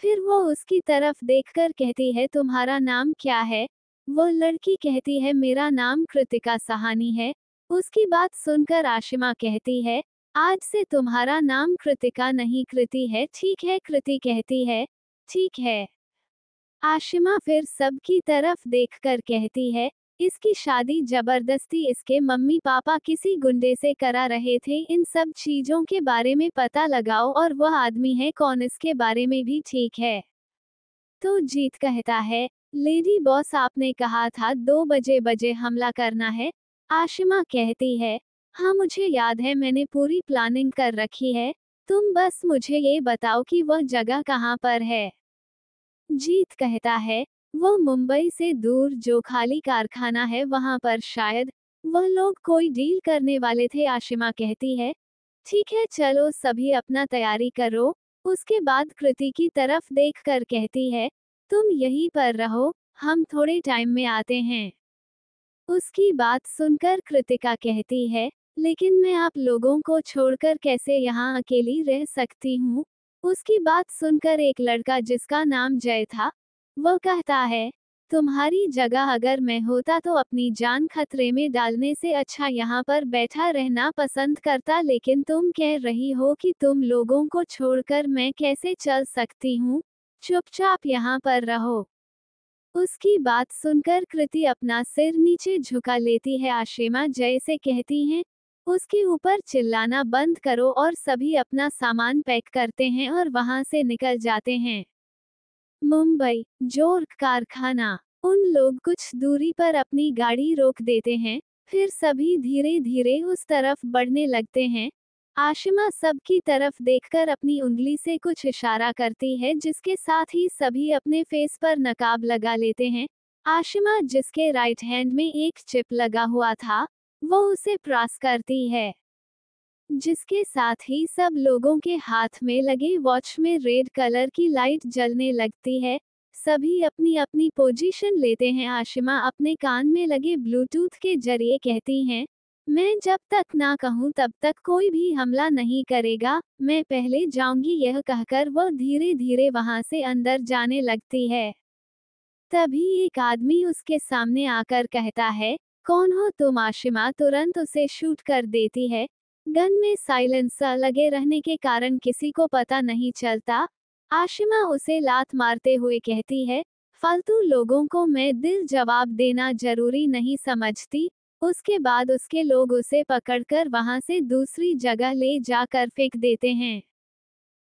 फिर वो उसकी तरफ देखकर कहती है, तुम्हारा नाम क्या है। वह लड़की कहती है, मेरा नाम कृतिका सहानी है। उसकी बात सुनकर आशिमा कहती है, आज से तुम्हारा नाम कृतिका नहीं कृति है, ठीक है। कृति कहती है, ठीक है। आशिमा फिर सबकी तरफ देखकर कहती है, इसकी शादी जबरदस्ती इसके मम्मी पापा किसी गुंडे से करा रहे थे, इन सब चीजों के बारे में पता लगाओ और वह आदमी है कौन इसके बारे में भी ठीक है। तो जीत कहता है, लेडी बॉस आपने कहा था 2 बजे हमला करना है। आशिमा कहती है, हाँ मुझे याद है, मैंने पूरी प्लानिंग कर रखी है। तुम बस मुझे ये बताओ कि वह जगह कहाँ पर है। जीत कहता है, वो मुंबई से दूर जो खाली कारखाना है वहां पर शायद। वह लोग कोई डील करने वाले थे। आशिमा कहती है, ठीक है चलो सभी अपना तैयारी करो। उसके बाद कृति की तरफ देखकर कहती है, तुम यहीं पर रहो, हम थोड़े टाइम में आते हैं। उसकी बात सुनकर कृतिका कहती है, लेकिन मैं आप लोगों को छोड़कर कैसे यहाँ अकेली रह सकती हूँ। उसकी बात सुनकर एक लड़का जिसका नाम जय था, वह कहता है, तुम्हारी जगह अगर मैं होता तो अपनी जान खतरे में डालने से अच्छा यहाँ पर बैठा रहना पसंद करता, लेकिन तुम कह रही हो कि तुम लोगों को छोड़कर मैं कैसे चल सकती हूँ। चुपचाप यहाँ पर रहो। उसकी बात सुनकर कृति अपना सिर नीचे झुका लेती है। आशिमा जय से कहती हैं, उसके ऊपर चिल्लाना बंद करो और सभी अपना सामान पैक करते हैं और वहां से निकल जाते हैं। मुंबई जोर्क कारखाना। उन लोग कुछ दूरी पर अपनी गाड़ी रोक देते हैं। फिर सभी धीरे धीरे उस तरफ बढ़ने लगते हैं। आशिमा सबकी तरफ देखकर अपनी उंगली से कुछ इशारा करती है जिसके साथ ही सभी अपने फेस पर नकाब लगा लेते हैं। आशिमा जिसके राइट हैंड में एक चिप लगा हुआ था, वो उसे प्रेस करती है, जिसके साथ ही सब लोगों के हाथ में लगे वॉच में रेड कलर की लाइट जलने लगती है। सभी अपनी अपनी पोजीशन लेते हैं। आशिमा अपने कान में लगे ब्लूटूथ के जरिए कहती हैं, मैं जब तक ना कहूँ तब तक कोई भी हमला नहीं करेगा, मैं पहले जाऊंगी। यह कहकर वह धीरे धीरे वहां से अंदर जाने लगती है। तभी एक आदमी उसके सामने आकर कहता है, कौन हो तुम। आशिमा तुरंत उसे शूट कर देती है। गन में साइलेंसर लगे रहने के कारण किसी को पता नहीं चलता। आशिमा उसे लात मारते हुए कहती है, फालतू लोगों को मैं दिल जवाब देना जरूरी नहीं समझती। उसके बाद उसके लोग उसे पकड़कर वहां से दूसरी जगह ले जाकर फेंक देते हैं।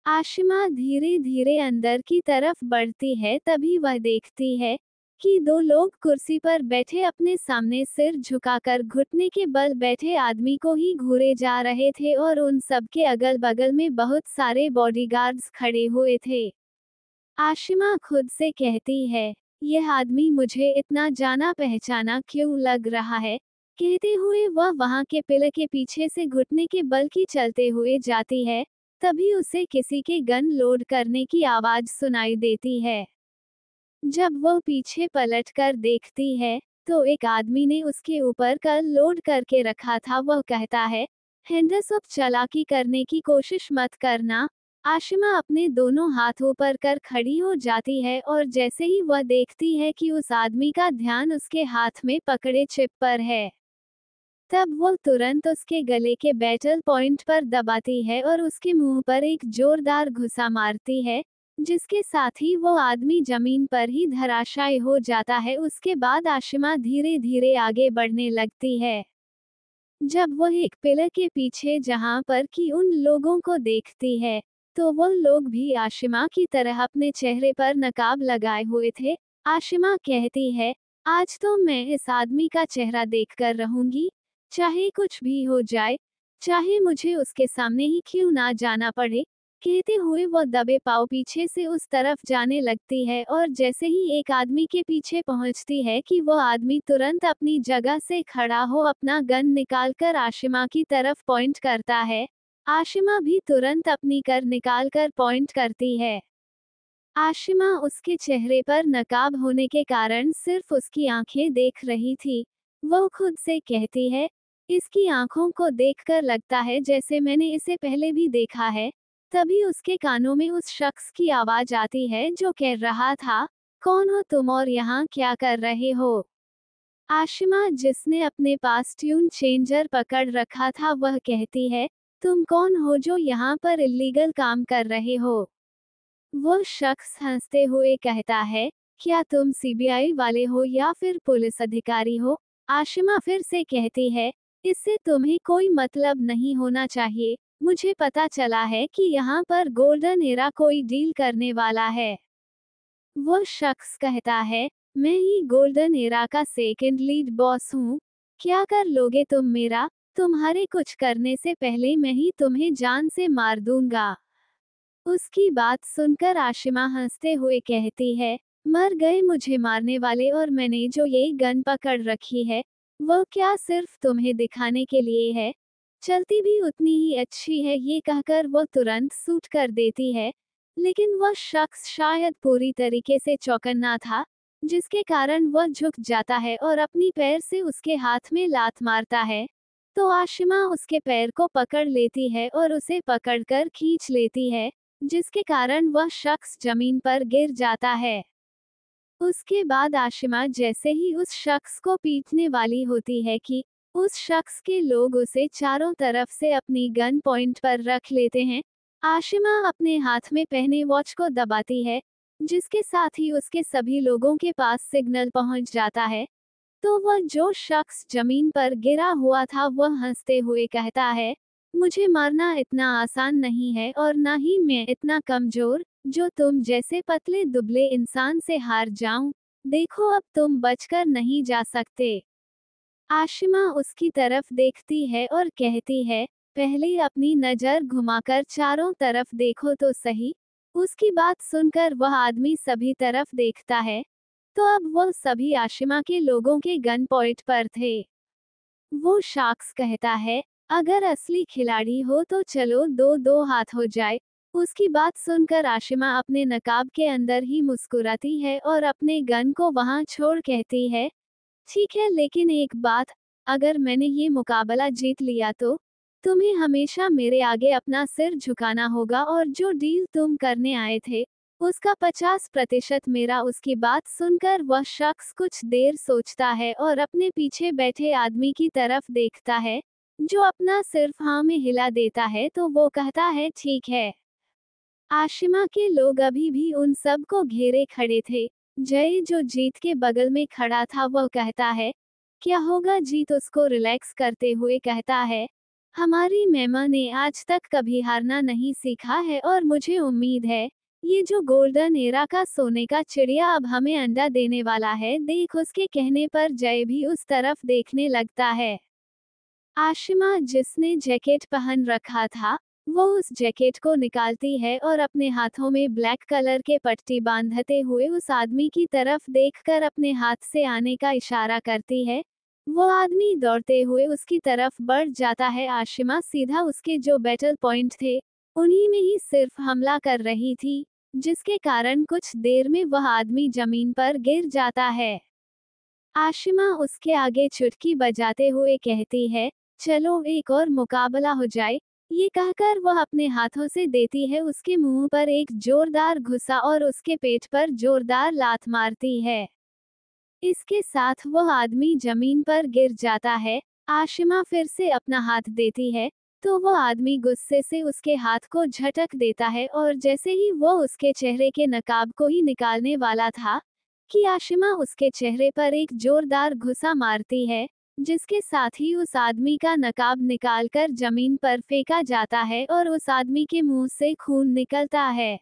आशिमा धीरे धीरे अंदर की तरफ बढ़ती है, तभी वह देखती है कि दो लोग कुर्सी पर बैठे अपने सामने सिर झुकाकर घुटने के बल बैठे आदमी को ही घूरे जा रहे थे और उन सब के अगल बगल में बहुत सारे बॉडीगार्ड्स खड़े हुए थे। आशिमा खुद से कहती है, यह आदमी मुझे इतना जाना पहचाना क्यों लग रहा है। कहते हुए वह वहां के पिलर के पीछे से घुटने के बल की चलते हुए जाती है। तभी उसे किसी के गन लोड करने की आवाज सुनाई देती है। जब वह पीछे पलटकर देखती है, तो एक आदमी ने उसके ऊपर गन लोड करके रखा था। वह कहता है, हैंड्स अप, चालाकी करने की कोशिश मत करना। आशिमा अपने दोनों हाथ ऊपर कर खड़ी हो जाती है और जैसे ही वह देखती है कि उस आदमी का ध्यान उसके हाथ में पकड़े चिप पर है, तब वो तुरंत उसके गले के बैटल पॉइंट पर दबाती है और उसके मुंह पर एक जोरदार घुसा मारती है, जिसके साथ ही वो आदमी जमीन पर ही धराशायी हो जाता है। उसके बाद आशिमा धीरे धीरे आगे बढ़ने लगती है। जब वह एक पिलर के पीछे जहां पर कि उन लोगों को देखती है, तो वो लोग भी आशिमा की तरह अपने चेहरे पर नकाब लगाए हुए थे। आशिमा कहती है, आज तो मैं इस आदमी का चेहरा देखकर रहूंगी, चाहे कुछ भी हो जाए, चाहे मुझे उसके सामने ही क्यों ना जाना पड़े। कहते हुए वो दबे पांव पीछे से उस तरफ जाने लगती है और जैसे ही एक आदमी के पीछे पहुंचती है कि वो आदमी तुरंत अपनी जगह से खड़ा हो अपना गन निकालकर आशिमा की तरफ पॉइंट करता है। आशिमा भी तुरंत अपनी कर निकालकर पॉइंट करती है। आशिमा उसके चेहरे पर नकाब होने के कारण सिर्फ उसकी आंखें देख रही थी। वो खुद से कहती है, इसकी आंखों को देखकर लगता है जैसे मैंने इसे पहले भी देखा है। तभी उसके कानों में उस शख्स की आवाज आती है जो कह रहा था, कौन हो तुम और यहाँ क्या कर रहे हो। आशिमा, जिसने अपने पास ट्यून चेंजर पकड़ रखा था, वह कहती है, तुम कौन हो जो यहाँ पर इल्लीगल काम कर रहे हो। वो शख्स हंसते हुए कहता है, क्या तुम सीबीआई वाले हो या फिर पुलिस अधिकारी हो। आशिमा फिर से कहती है, इससे तुम्हें कोई मतलब नहीं होना चाहिए। मुझे पता चला है कि यहाँ पर गोल्डन एरा कोई डील करने वाला है। वो शख्स कहता है, मैं ही गोल्डन एरा का सेकंड लीड बॉस हूँ। क्या कर लोगे तुम मेरा। तुम्हारे कुछ करने से पहले मैं ही तुम्हें जान से मार दूंगा। उसकी बात सुनकर आशिमा हंसते हुए कहती है, मर गए मुझे मारने वाले, और मैंने जो ये गन पकड़ रखी है, वो क्या सिर्फ तुम्हें दिखाने के लिए है। चलती भी उतनी ही अच्छी है। ये कहकर वो तुरंत सूट कर देती है। लेकिन वह शख्स शायद पूरी तरीके से चौकन्ना था, जिसके कारण वह झुक जाता है और अपनी पैर से उसके हाथ में लात मारता है। तो आशिमा उसके पैर को पकड़ लेती है और उसे पकड़कर खींच लेती है, जिसके कारण वह शख्स जमीन पर गिर जाता है। उसके बाद आशिमा जैसे ही उस शख्स को पीटने वाली होती है कि उस शख्स के लोग उसे चारों तरफ से अपनी गन पॉइंट पर रख लेते हैं। आशिमा अपने हाथ में पहने वॉच को दबाती है, जिसके साथ ही उसके सभी लोगों के पास सिग्नल पहुंच जाता है। तो वह जो शख्स जमीन पर गिरा हुआ था, वह हंसते हुए कहता है, मुझे मारना इतना आसान नहीं है और ना ही मैं इतना कमजोर, जो तुम जैसे पतले दुबले इंसान से हार जाऊं। देखो, अब तुम बचकर नहीं जा सकते। आशिमा उसकी तरफ देखती है और कहती है, पहले अपनी नजर घुमाकर चारों तरफ देखो तो सही। उसकी बात सुनकर वह आदमी सभी तरफ देखता है, तो अब वो सभी आशिमा के लोगों के गन पॉइंट पर थे। वो शख्स कहता है, अगर असली खिलाड़ी हो तो चलो दो दो हाथ हो जाए। उसकी बात सुनकर आशिमा अपने नकाब के अंदर ही मुस्कुराती है और अपने गन को वहां छोड़ कहती है, ठीक है, लेकिन एक बात, अगर मैंने ये मुकाबला जीत लिया तो तुम्हें हमेशा मेरे आगे अपना सिर झुकाना होगा और जो डील तुम करने आए थे, उसका 50% मेरा। उसकी बात सुनकर वह शख्स कुछ देर सोचता है और अपने पीछे बैठे आदमी की तरफ देखता है, जो अपना सिर्फ हाँ में हिला देता है। तो वो कहता है, ठीक है। आशिमा के लोग अभी भी उन सब को घेरे खड़े थे। जय जो जीत के बगल में खड़ा था वह कहता है, क्या होगा? जीत उसको रिलैक्स करते हुए कहता है, हमारी मेमा ने आज तक कभी हारना नहीं सीखा है और मुझे उम्मीद है ये जो गोल्डन एरा का सोने का चिड़िया अब हमें अंडा देने वाला है। देख, उसके कहने पर जय भी उस तरफ देखने लगता है। आशिमा, जिसने जैकेट पहन रखा था, वो उस जैकेट को निकालती है और अपने हाथों में ब्लैक कलर के पट्टी बांधते हुए उस आदमी की तरफ देखकर अपने हाथ से आने का इशारा करती है। वो आदमी दौड़ते हुए उसकी तरफ बढ़ जाता है। आशिमा सीधा उसके जो बैटल पॉइंट थे, उन्हीं में ही सिर्फ हमला कर रही थी, जिसके कारण कुछ देर में वह आदमी जमीन पर गिर जाता है। आशिमा उसके आगे चुटकी बजाते हुए कहती है, चलो एक और मुकाबला हो जाए। ये कहकर वह अपने हाथों से देती है उसके मुंह पर एक जोरदार घुसा और उसके पेट पर जोरदार लात मारती है। इसके साथ वह आदमी जमीन पर गिर जाता है। आशिमा फिर से अपना हाथ देती है, तो वह आदमी गुस्से से उसके हाथ को झटक देता है और जैसे ही वो उसके चेहरे के नकाब को ही निकालने वाला था, कि आशिमा उसके चेहरे पर एक जोरदार घुसा मारती है, जिसके साथ ही उस आदमी का नकाब निकालकर जमीन पर फेंका जाता है और उस आदमी के मुंह से खून निकलता है।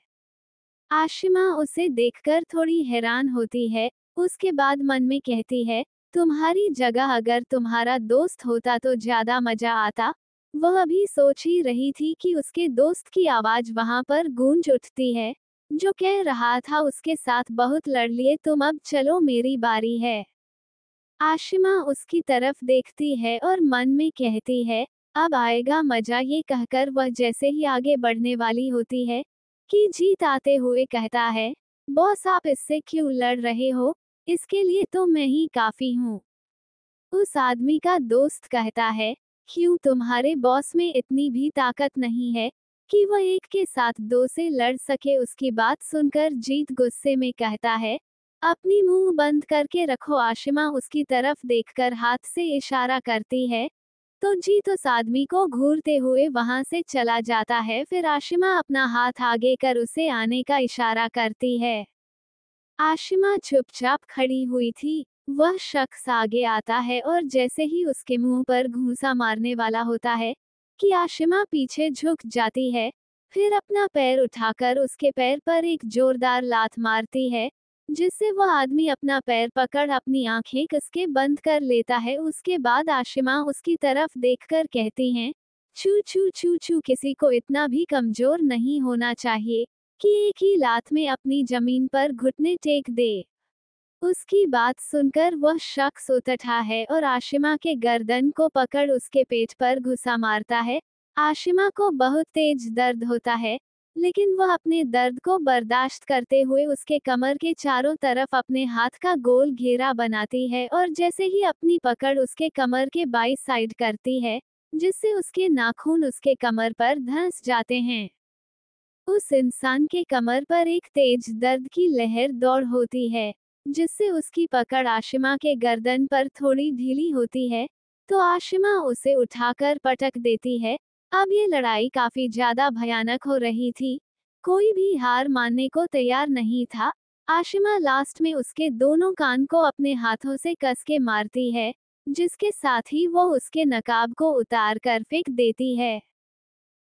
आशिमा उसे देखकर थोड़ी हैरान होती है। उसके बाद मन में कहती है, तुम्हारी जगह अगर तुम्हारा दोस्त होता तो ज्यादा मजा आता। वह अभी सोच ही रही थी कि उसके दोस्त की आवाज वहां पर गूंज उठती है, जो कह रहा था उसके साथ बहुत लड़ लिए तुम, अब चलो मेरी बारी है। आशिमा उसकी तरफ देखती है और मन में कहती है, अब आएगा मजा। ये कहकर वह जैसे ही आगे बढ़ने वाली होती है, कि जीत आते हुए कहता है, बॉस आप इससे क्यों लड़ रहे हो? इसके लिए तो मैं ही काफी हूँ। उस आदमी का दोस्त कहता है, क्यों तुम्हारे बॉस में इतनी भी ताकत नहीं है कि वह एक के साथ दो से लड़ सके? उसकी बात सुनकर जीत गुस्से में कहता है, अपनी मुंह बंद करके रखो। आशिमा उसकी तरफ देखकर हाथ से इशारा करती है, तो जीत उस आदमी को घूरते हुए वहां से चला जाता है। फिर आशिमा अपना हाथ आगे कर उसे आने का इशारा करती है। आशिमा चुपचाप खड़ी हुई थी। वह शख्स आगे आता है और जैसे ही उसके मुंह पर घूंसा मारने वाला होता है, कि आशिमा पीछे झुक जाती है, फिर अपना पैर उठाकर उसके पैर पर एक जोरदार लात मारती है, जिससे वह आदमी अपना पैर पकड़ अपनी आंखें कसके बंद कर लेता है। उसके बाद आशिमा उसकी तरफ देखकर कहती हैं, छू छू छू छू, किसी को इतना भी कमजोर नहीं होना चाहिए कि एक ही लात में अपनी जमीन पर घुटने टेक दे। उसकी बात सुनकर वह शख्स उठा है और आशिमा के गर्दन को पकड़ उसके पेट पर घुसा मारता है। आशिमा को बहुत तेज दर्द होता है, लेकिन वह अपने दर्द को बर्दाश्त करते हुए उसके कमर के चारों तरफ अपने हाथ का गोल घेरा बनाती है और जैसे ही अपनी पकड़ उसके कमर के बाई साइड करती है, जिससे उसके नाखून उसके कमर पर धंस जाते हैं। उस इंसान के कमर पर एक तेज दर्द की लहर दौड़ होती है, जिससे उसकी पकड़ आशिमा के गर्दन पर थोड़ी ढीली होती है, तो आशिमा उसे उठाकर पटक देती है। अब ये लड़ाई काफी ज्यादा भयानक हो रही थी। कोई भी हार मानने को तैयार नहीं था। आशिमा लास्ट में उसके दोनों कान को अपने हाथों से कस के मारती है, जिसके साथ ही वो उसके नकाब को उतार कर फेंक देती है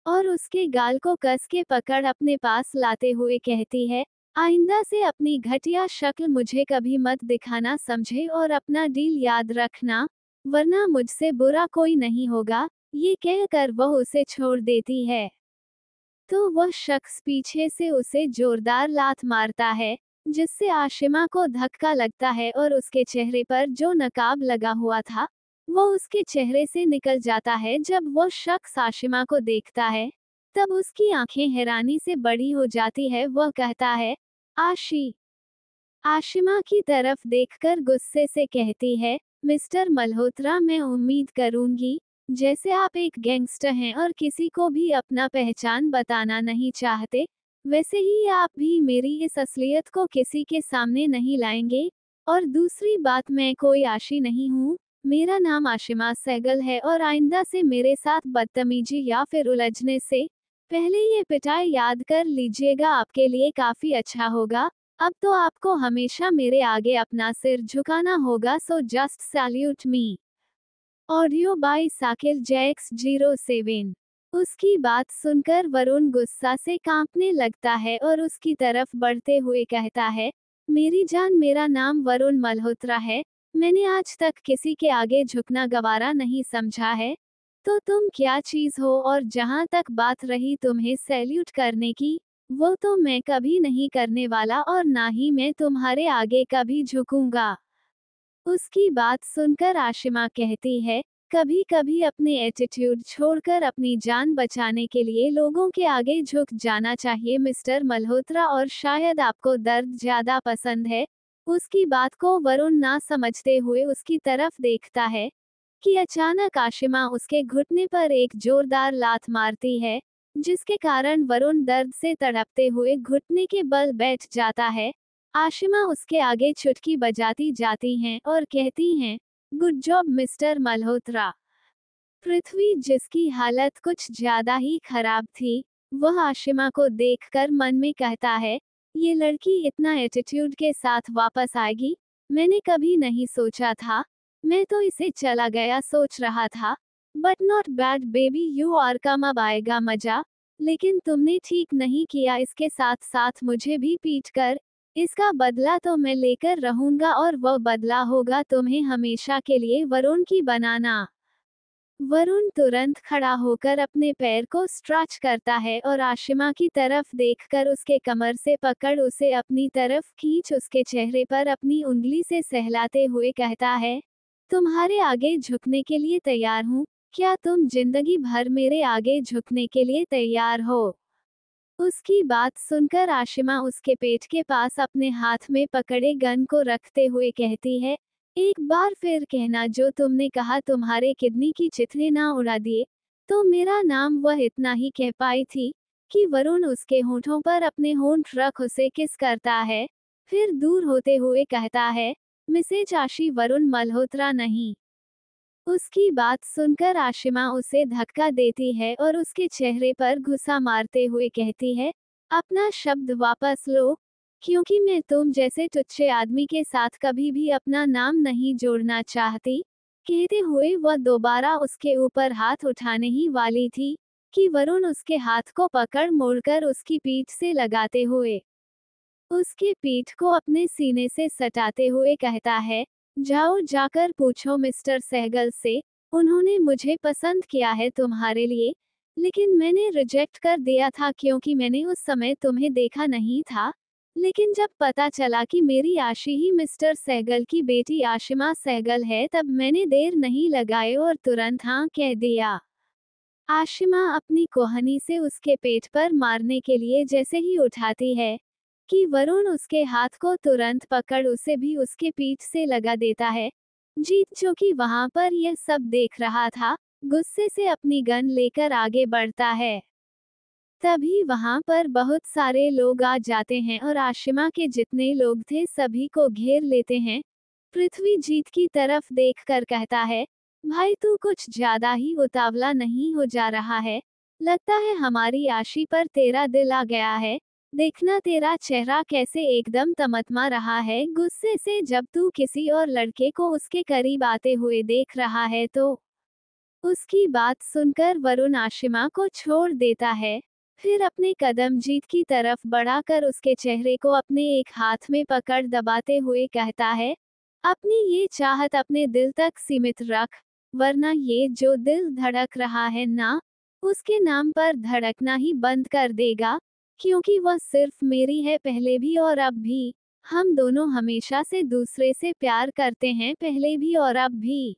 और उसके गाल को कस के पकड़ अपने पास लाते हुए कहती है, आइंदा से अपनी घटिया शक्ल मुझे कभी मत दिखाना, समझे? और अपना डील याद रखना, वरना मुझसे बुरा कोई नहीं होगा। ये कहकर वह उसे छोड़ देती है, तो वह शख्स पीछे से उसे जोरदार लात मारता है, जिससे आशिमा को धक्का लगता है और उसके चेहरे पर जो नकाब लगा हुआ था, वो उसके चेहरे से निकल जाता है। जब वह शख्स आशिमा को देखता है, तब उसकी आंखें हैरानी से बड़ी हो जाती है। वह कहता है, आशी। आशिमा की तरफ देखकर गुस्से से कहती है, मिस्टर मल्होत्रा, मैं उम्मीद करूंगी जैसे आप एक गैंगस्टर हैं और किसी को भी अपना पहचान बताना नहीं चाहते, वैसे ही आप भी मेरी इस असलियत को किसी के सामने नहीं लाएंगे। और दूसरी बात, मैं कोई आशी नहीं हूँ, मेरा नाम आशिमा सहगल है और आइंदा से मेरे साथ बदतमीजी या फिर उलझने से पहले ये पिटाई याद कर लीजिएगा, आपके लिए काफी अच्छा होगा। अब तो आपको हमेशा मेरे आगे अपना सिर झुकाना होगा, so just salute me. Audio by Sakil Jacks 07। उसकी बात सुनकर वरुण गुस्सा से कांपने लगता है और उसकी तरफ बढ़ते हुए कहता है, मेरी जान, मेरा नाम वरुण मल्होत्रा है। मैंने आज तक किसी के आगे झुकना गवारा नहीं समझा है। तो तुम क्या चीज हो? और जहां तक बात रही तुम्हें सैल्यूट करने की, वो तो मैं कभी नहीं करने वाला और ना ही मैं तुम्हारे आगे कभी झुकूंगा। उसकी बात सुनकर आशिमा कहती है, कभी कभी अपने एटीट्यूड छोड़कर अपनी जान बचाने के लिए लोगों के आगे झुक जाना चाहिए मिस्टर मल्होत्रा, और शायद आपको दर्द ज्यादा पसंद है। उसकी बात को वरुण ना समझते हुए उसकी तरफ देखता है कि अचानक आशिमा उसके घुटने पर एक जोरदार लात मारती है, जिसके कारण वरुण दर्द से तड़पते हुए घुटने के बल बैठ जाता है। आशिमा उसके आगे चुटकी बजाती जाती हैं और कहती हैं, गुड जॉब मिस्टर मल्होत्रा। पृथ्वी, जिसकी हालत कुछ ज्यादा ही खराब थी, वह आशिमा को देखकर मन में कहता है, ये लड़की इतना एटीट्यूड के साथ वापस आएगी, मैंने कभी नहीं सोचा था। मैं तो इसे चला गया सोच रहा था। But not bad baby, you are come, अब आएगा मजा। लेकिन तुमने ठीक नहीं किया, इसके साथ साथ मुझे भी पीट कर। इसका बदला तो मैं लेकर रहूंगा और वह बदला होगा तुम्हें हमेशा के लिए वरुण की बनाना। वरुण तुरंत खड़ा होकर अपने पैर को स्ट्रेच करता है और आशिमा की तरफ देखकर उसके कमर से पकड़ उसे अपनी तरफ खींच उसके चेहरे पर अपनी उंगली से सहलाते हुए कहता है, तुम्हारे आगे झुकने के लिए तैयार हूँ। क्या तुम जिंदगी भर मेरे आगे झुकने के लिए तैयार हो? उसकी बात सुनकर आशिमा उसके पेट के पास अपने हाथ में पकड़े गन को रखते हुए कहती है, एक बार फिर कहना, जो तुमने कहा तुम्हारे किडनी की चिथड़े ना उड़ा दिए, तो मेरा नाम वह इतना ही कह पाई थी कि वरुण उसके होठों पर अपने होंठ रख उसे किस करता है, फिर दूर होते हुए कहता है, मिसेज आशी, वरुण मल्होत्रा नहीं। उसकी बात सुनकर आशिमा उसे धक्का देती है और उसके चेहरे पर घुसा मारते हुए कहती है, अपना शब्द वापस लो, क्योंकि मैं तुम जैसे तुच्छे आदमी के साथ कभी भी अपना नाम नहीं जोड़ना चाहती। कहते हुए वह दोबारा उसके ऊपर हाथ उठाने ही वाली थी कि वरुण उसके हाथ को पकड़ मोड़कर उसकी पीठ से लगाते हुए उसके पीठ को अपने सीने से सटाते हुए कहता है, जाओ जाकर पूछो मिस्टर सहगल से, उन्होंने मुझे पसंद किया है तुम्हारे लिए, लेकिन मैंने रिजेक्ट कर दिया था क्योंकि मैंने उस समय तुम्हें देखा नहीं था। लेकिन जब पता चला कि मेरी आशी ही मिस्टर सहगल की बेटी आशिमा सहगल है, तब मैंने देर नहीं लगाई और तुरंत हाँ कह दिया। आशिमा अपनी कोहनी से उसके पेट पर मारने के लिए जैसे ही उठाती है कि वरुण उसके हाथ को तुरंत पकड़ उसे भी उसके पीठ से लगा देता है। जीत, जो कि वहां पर यह सब देख रहा था, गुस्से से अपनी गन लेकर आगे बढ़ता है। तभी वहां पर बहुत सारे लोग आ जाते हैं और आशिमा के जितने लोग थे सभी को घेर लेते हैं। पृथ्वी जीत की तरफ देखकर कहता है, भाई तू कुछ ज्यादा ही उतावला नहीं हो जा रहा है? लगता है हमारी आशी पर तेरा दिल आ गया है। देखना तेरा चेहरा कैसे एकदम तमतमा रहा है गुस्से से जब तू किसी और लड़के को उसके करीब आते हुए देख रहा है तो। उसकी बात सुनकर वरुण आशिमा को छोड़ देता है, फिर अपने कदम जीत की तरफ बढ़ाकर उसके चेहरे को अपने एक हाथ में पकड़ दबाते हुए कहता है, अपनी ये चाहत अपने दिल तक सीमित रख, वरना ये जो दिल धड़क रहा है ना, उसके नाम पर धड़कना ही बंद कर देगा, क्योंकि वह सिर्फ मेरी है, पहले भी और अब भी। हम दोनों हमेशा से दूसरे से प्यार करते हैं, पहले भी और अब भी।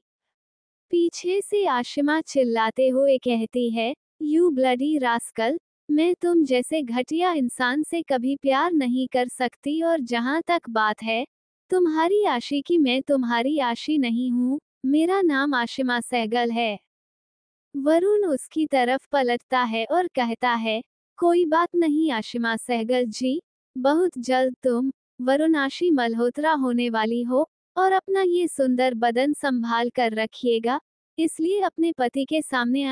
पीछे से आशिमा चिल्लाते हुए कहती है, यू ब्लडी रास्कल, मैं तुम जैसे घटिया इंसान से कभी प्यार नहीं कर सकती, और जहां तक बात है तुम्हारी आशी की, मैं तुम्हारी आशी नहीं हूँ, मेरा नाम आशिमा सहगल है। वरुण उसकी तरफ पलटता है और कहता है, कोई बात नहीं आशिमा सहगल जी, बहुत जल्द तुम वरुण आशी मल्होत्रा होने वाली हो, और अपना ये सुंदर बदन संभाल कर रखिएगा, इसलिए अपने पति के सामने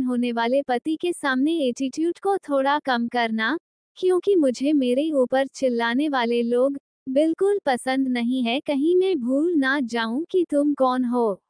होने वाले पति के सामने एटीट्यूड को थोड़ा कम करना, क्योंकि मुझे मेरे ऊपर चिल्लाने वाले लोग बिल्कुल पसंद नहीं है, कहीं मैं भूल ना जाऊं कि तुम कौन हो।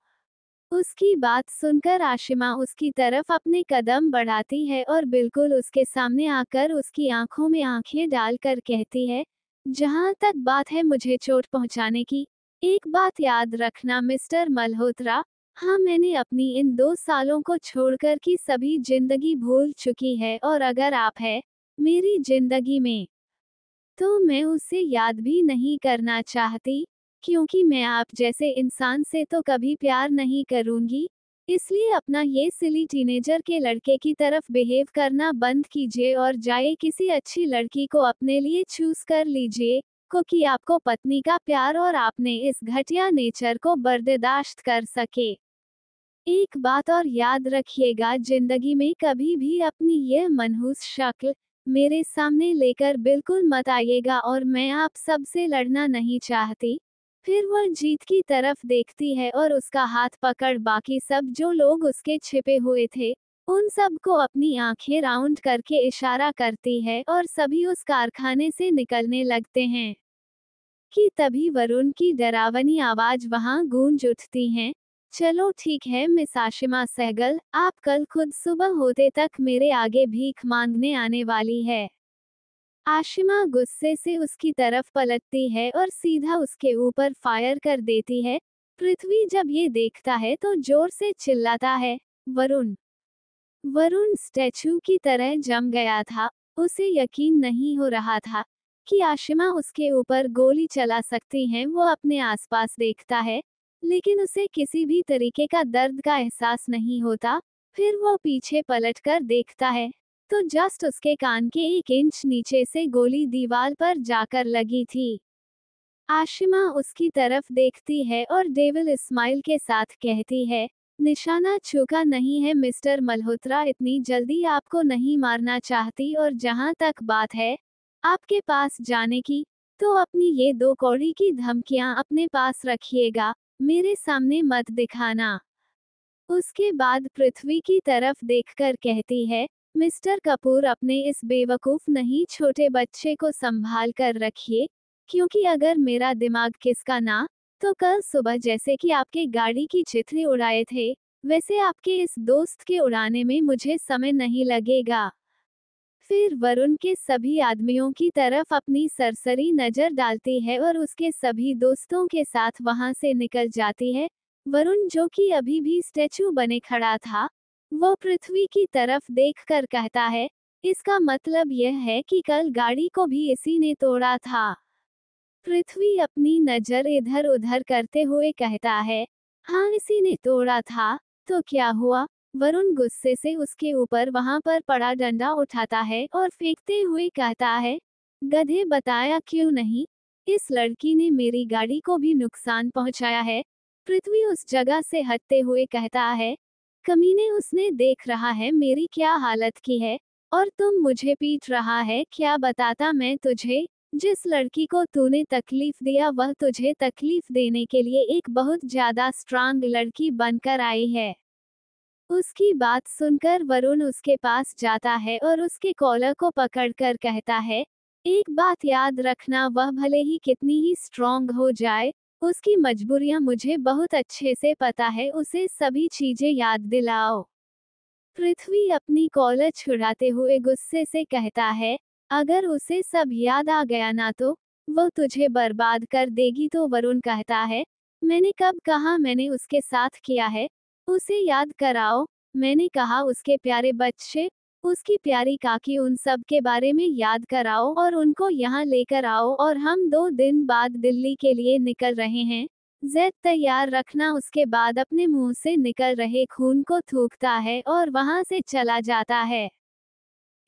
उसकी बात सुनकर आशिमा उसकी तरफ अपने कदम बढ़ाती है और बिल्कुल उसके सामने आकर उसकी आंखों में आंखें डालकर कहती है, जहां तक बात है मुझे चोट पहुंचाने की, एक बात याद रखना मिस्टर मल्होत्रा, हाँ मैंने अपनी इन 2 सालों को छोड़कर की सभी जिंदगी भूल चुकी है, और अगर आप है मेरी जिंदगी में तो मैं उसे याद भी नहीं करना चाहती, क्योंकि मैं आप जैसे इंसान से तो कभी प्यार नहीं करूंगी। इसलिए अपना ये सिली टीनेजर के लड़के की तरफ बिहेव करना बंद कीजिए और जाए किसी अच्छी लड़की को अपने लिए चूज कर लीजिए, क्योंकि आपको पत्नी का प्यार और आपने इस घटिया नेचर को बर्दाश्त कर सके। एक बात और याद रखिएगा, जिंदगी में कभी भी अपनी यह मनहूस शक्ल मेरे सामने लेकर बिल्कुल मत आइएगा, और मैं आप सबसे लड़ना नहीं चाहती। फिर वह जीत की तरफ देखती है और उसका हाथ पकड़ बाकी सब जो लोग उसके छिपे हुए थे उन सब को अपनी आंखें राउंड करके इशारा करती है और सभी उस कारखाने से निकलने लगते हैं कि तभी वरुण की डरावनी आवाज वहां गूंज उठती है, चलो ठीक है मिस आशिमा सहगल, आप कल खुद सुबह होते तक मेरे आगे भीख मांगने आने वाली है। आशिमा गुस्से से उसकी तरफ पलटती है और सीधा उसके ऊपर फायर कर देती है। पृथ्वी जब ये देखता है तो जोर से चिल्लाता है, वरुण। वरुण स्टैचू की तरह जम गया था। उसे यकीन नहीं हो रहा था कि आशिमा उसके ऊपर गोली चला सकती हैं। वो अपने आसपास देखता है, लेकिन उसे किसी भी तरीके का दर्द का एहसास नहीं होता। फिर वो पीछे पलटकर देखता है, तो जस्ट उसके कान के 1 इंच नीचे से गोली दीवार पर जाकर लगी थी। आशिमा उसकी तरफ देखती है और डेविल स्माइल के साथ कहती है, निशाना चूका नहीं है मिस्टर मल्होत्रा, इतनी जल्दी आपको नहीं मारना चाहती, और जहां तक बात है आपके पास जाने की, तो अपनी ये 2 कौड़ी की धमकियां अपने पास रखिएगा, मेरे सामने मत दिखाना। उसके बाद पृथ्वी की तरफ देखकर कहती है, मिस्टर कपूर अपने इस बेवकूफ नहीं छोटे बच्चे को संभाल कर रखिए, क्योंकि अगर मेरा दिमाग किसका ना, तो कल सुबह जैसे कि आपके गाड़ी की चिथड़ी उड़ाए थे, वैसे आपके इस दोस्त के उड़ाने में मुझे समय नहीं लगेगा। फिर वरुण के सभी आदमियों की तरफ अपनी सरसरी नजर डालती है और उसके सभी दोस्तों के साथ वहां से निकल जाती है। वरुण जो कि अभी भी स्टैचू बने खड़ा था, वो पृथ्वी की तरफ देखकर कहता है, इसका मतलब यह है कि कल गाड़ी को भी इसी ने तोड़ा था। पृथ्वी अपनी नजर इधर उधर करते हुए कहता है, हाँ इसी ने तोड़ा था, तो क्या हुआ? वरुण गुस्से से उसके ऊपर वहां पर पड़ा डंडा उठाता है और फेंकते हुए कहता है, गधे बताया क्यों नहीं? इस लड़की ने मेरी गाड़ी को भी नुकसान पहुंचाया है। पृथ्वी उस जगह से हटते हुए कहता है, कमीने उसने देख रहा है मेरी क्या हालत की है, और तुम मुझे पीट रहा है, क्या बताता मैं तुझे? जिस लड़की को तूने तकलीफ दिया वह तुझे तकलीफ देने के लिए एक बहुत ज्यादा स्ट्रांग लड़की बनकर आई है। उसकी बात सुनकर वरुण उसके पास जाता है और उसके कॉलर को पकड़कर कहता है, एक बात याद रखना, वह भले ही कितनी ही स्ट्रांग हो जाए, उसकी मजबूरियां मुझे बहुत अच्छे से पता है, उसे सभी चीजें याद दिलाओ। पृथ्वी अपनी कॉलर छुड़ाते हुए गुस्से से कहता है, अगर उसे सब याद आ गया ना तो वो तुझे बर्बाद कर देगी। तो वरुण कहता है, मैंने कब कहा मैंने उसके साथ किया है? उसे याद कराओ। मैंने कहा उसके प्यारे बच्चे, उसकी प्यारी काकी, उन सब के बारे में याद कराओ और उनको यहाँ लेकर आओ, और हम 2 दिन बाद दिल्ली के लिए निकल रहे हैं। जेद तैयार रखना। उसके बाद अपने मुंह से निकल रहे खून को थूकता है और वहां से चला जाता है।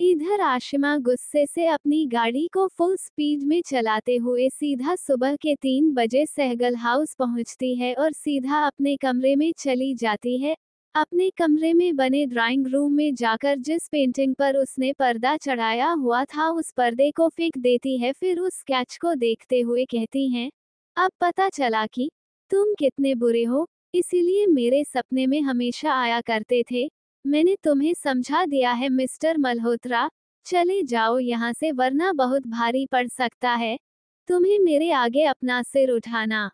इधर आशिमा गुस्से से अपनी गाड़ी को फुल स्पीड में चलाते हुए सीधा सुबह के 3 बजे सहगल हाउस पहुंचती है और सीधा अपने कमरे में चली जाती है। अपने कमरे में बने ड्राइंग रूम में जाकर जिस पेंटिंग पर उसने पर्दा चढ़ाया हुआ था उस पर्दे को फेंक देती है। फिर उस स्केच को देखते हुए कहती हैं, अब पता चला कि तुम कितने बुरे हो। इसीलिए मेरे सपने में हमेशा आया करते थे। मैंने तुम्हें समझा दिया है मिस्टर मल्होत्रा, चले जाओ यहाँ से वरना बहुत भारी पड़ सकता है तुम्हें मेरे आगे अपना सिर उठाना।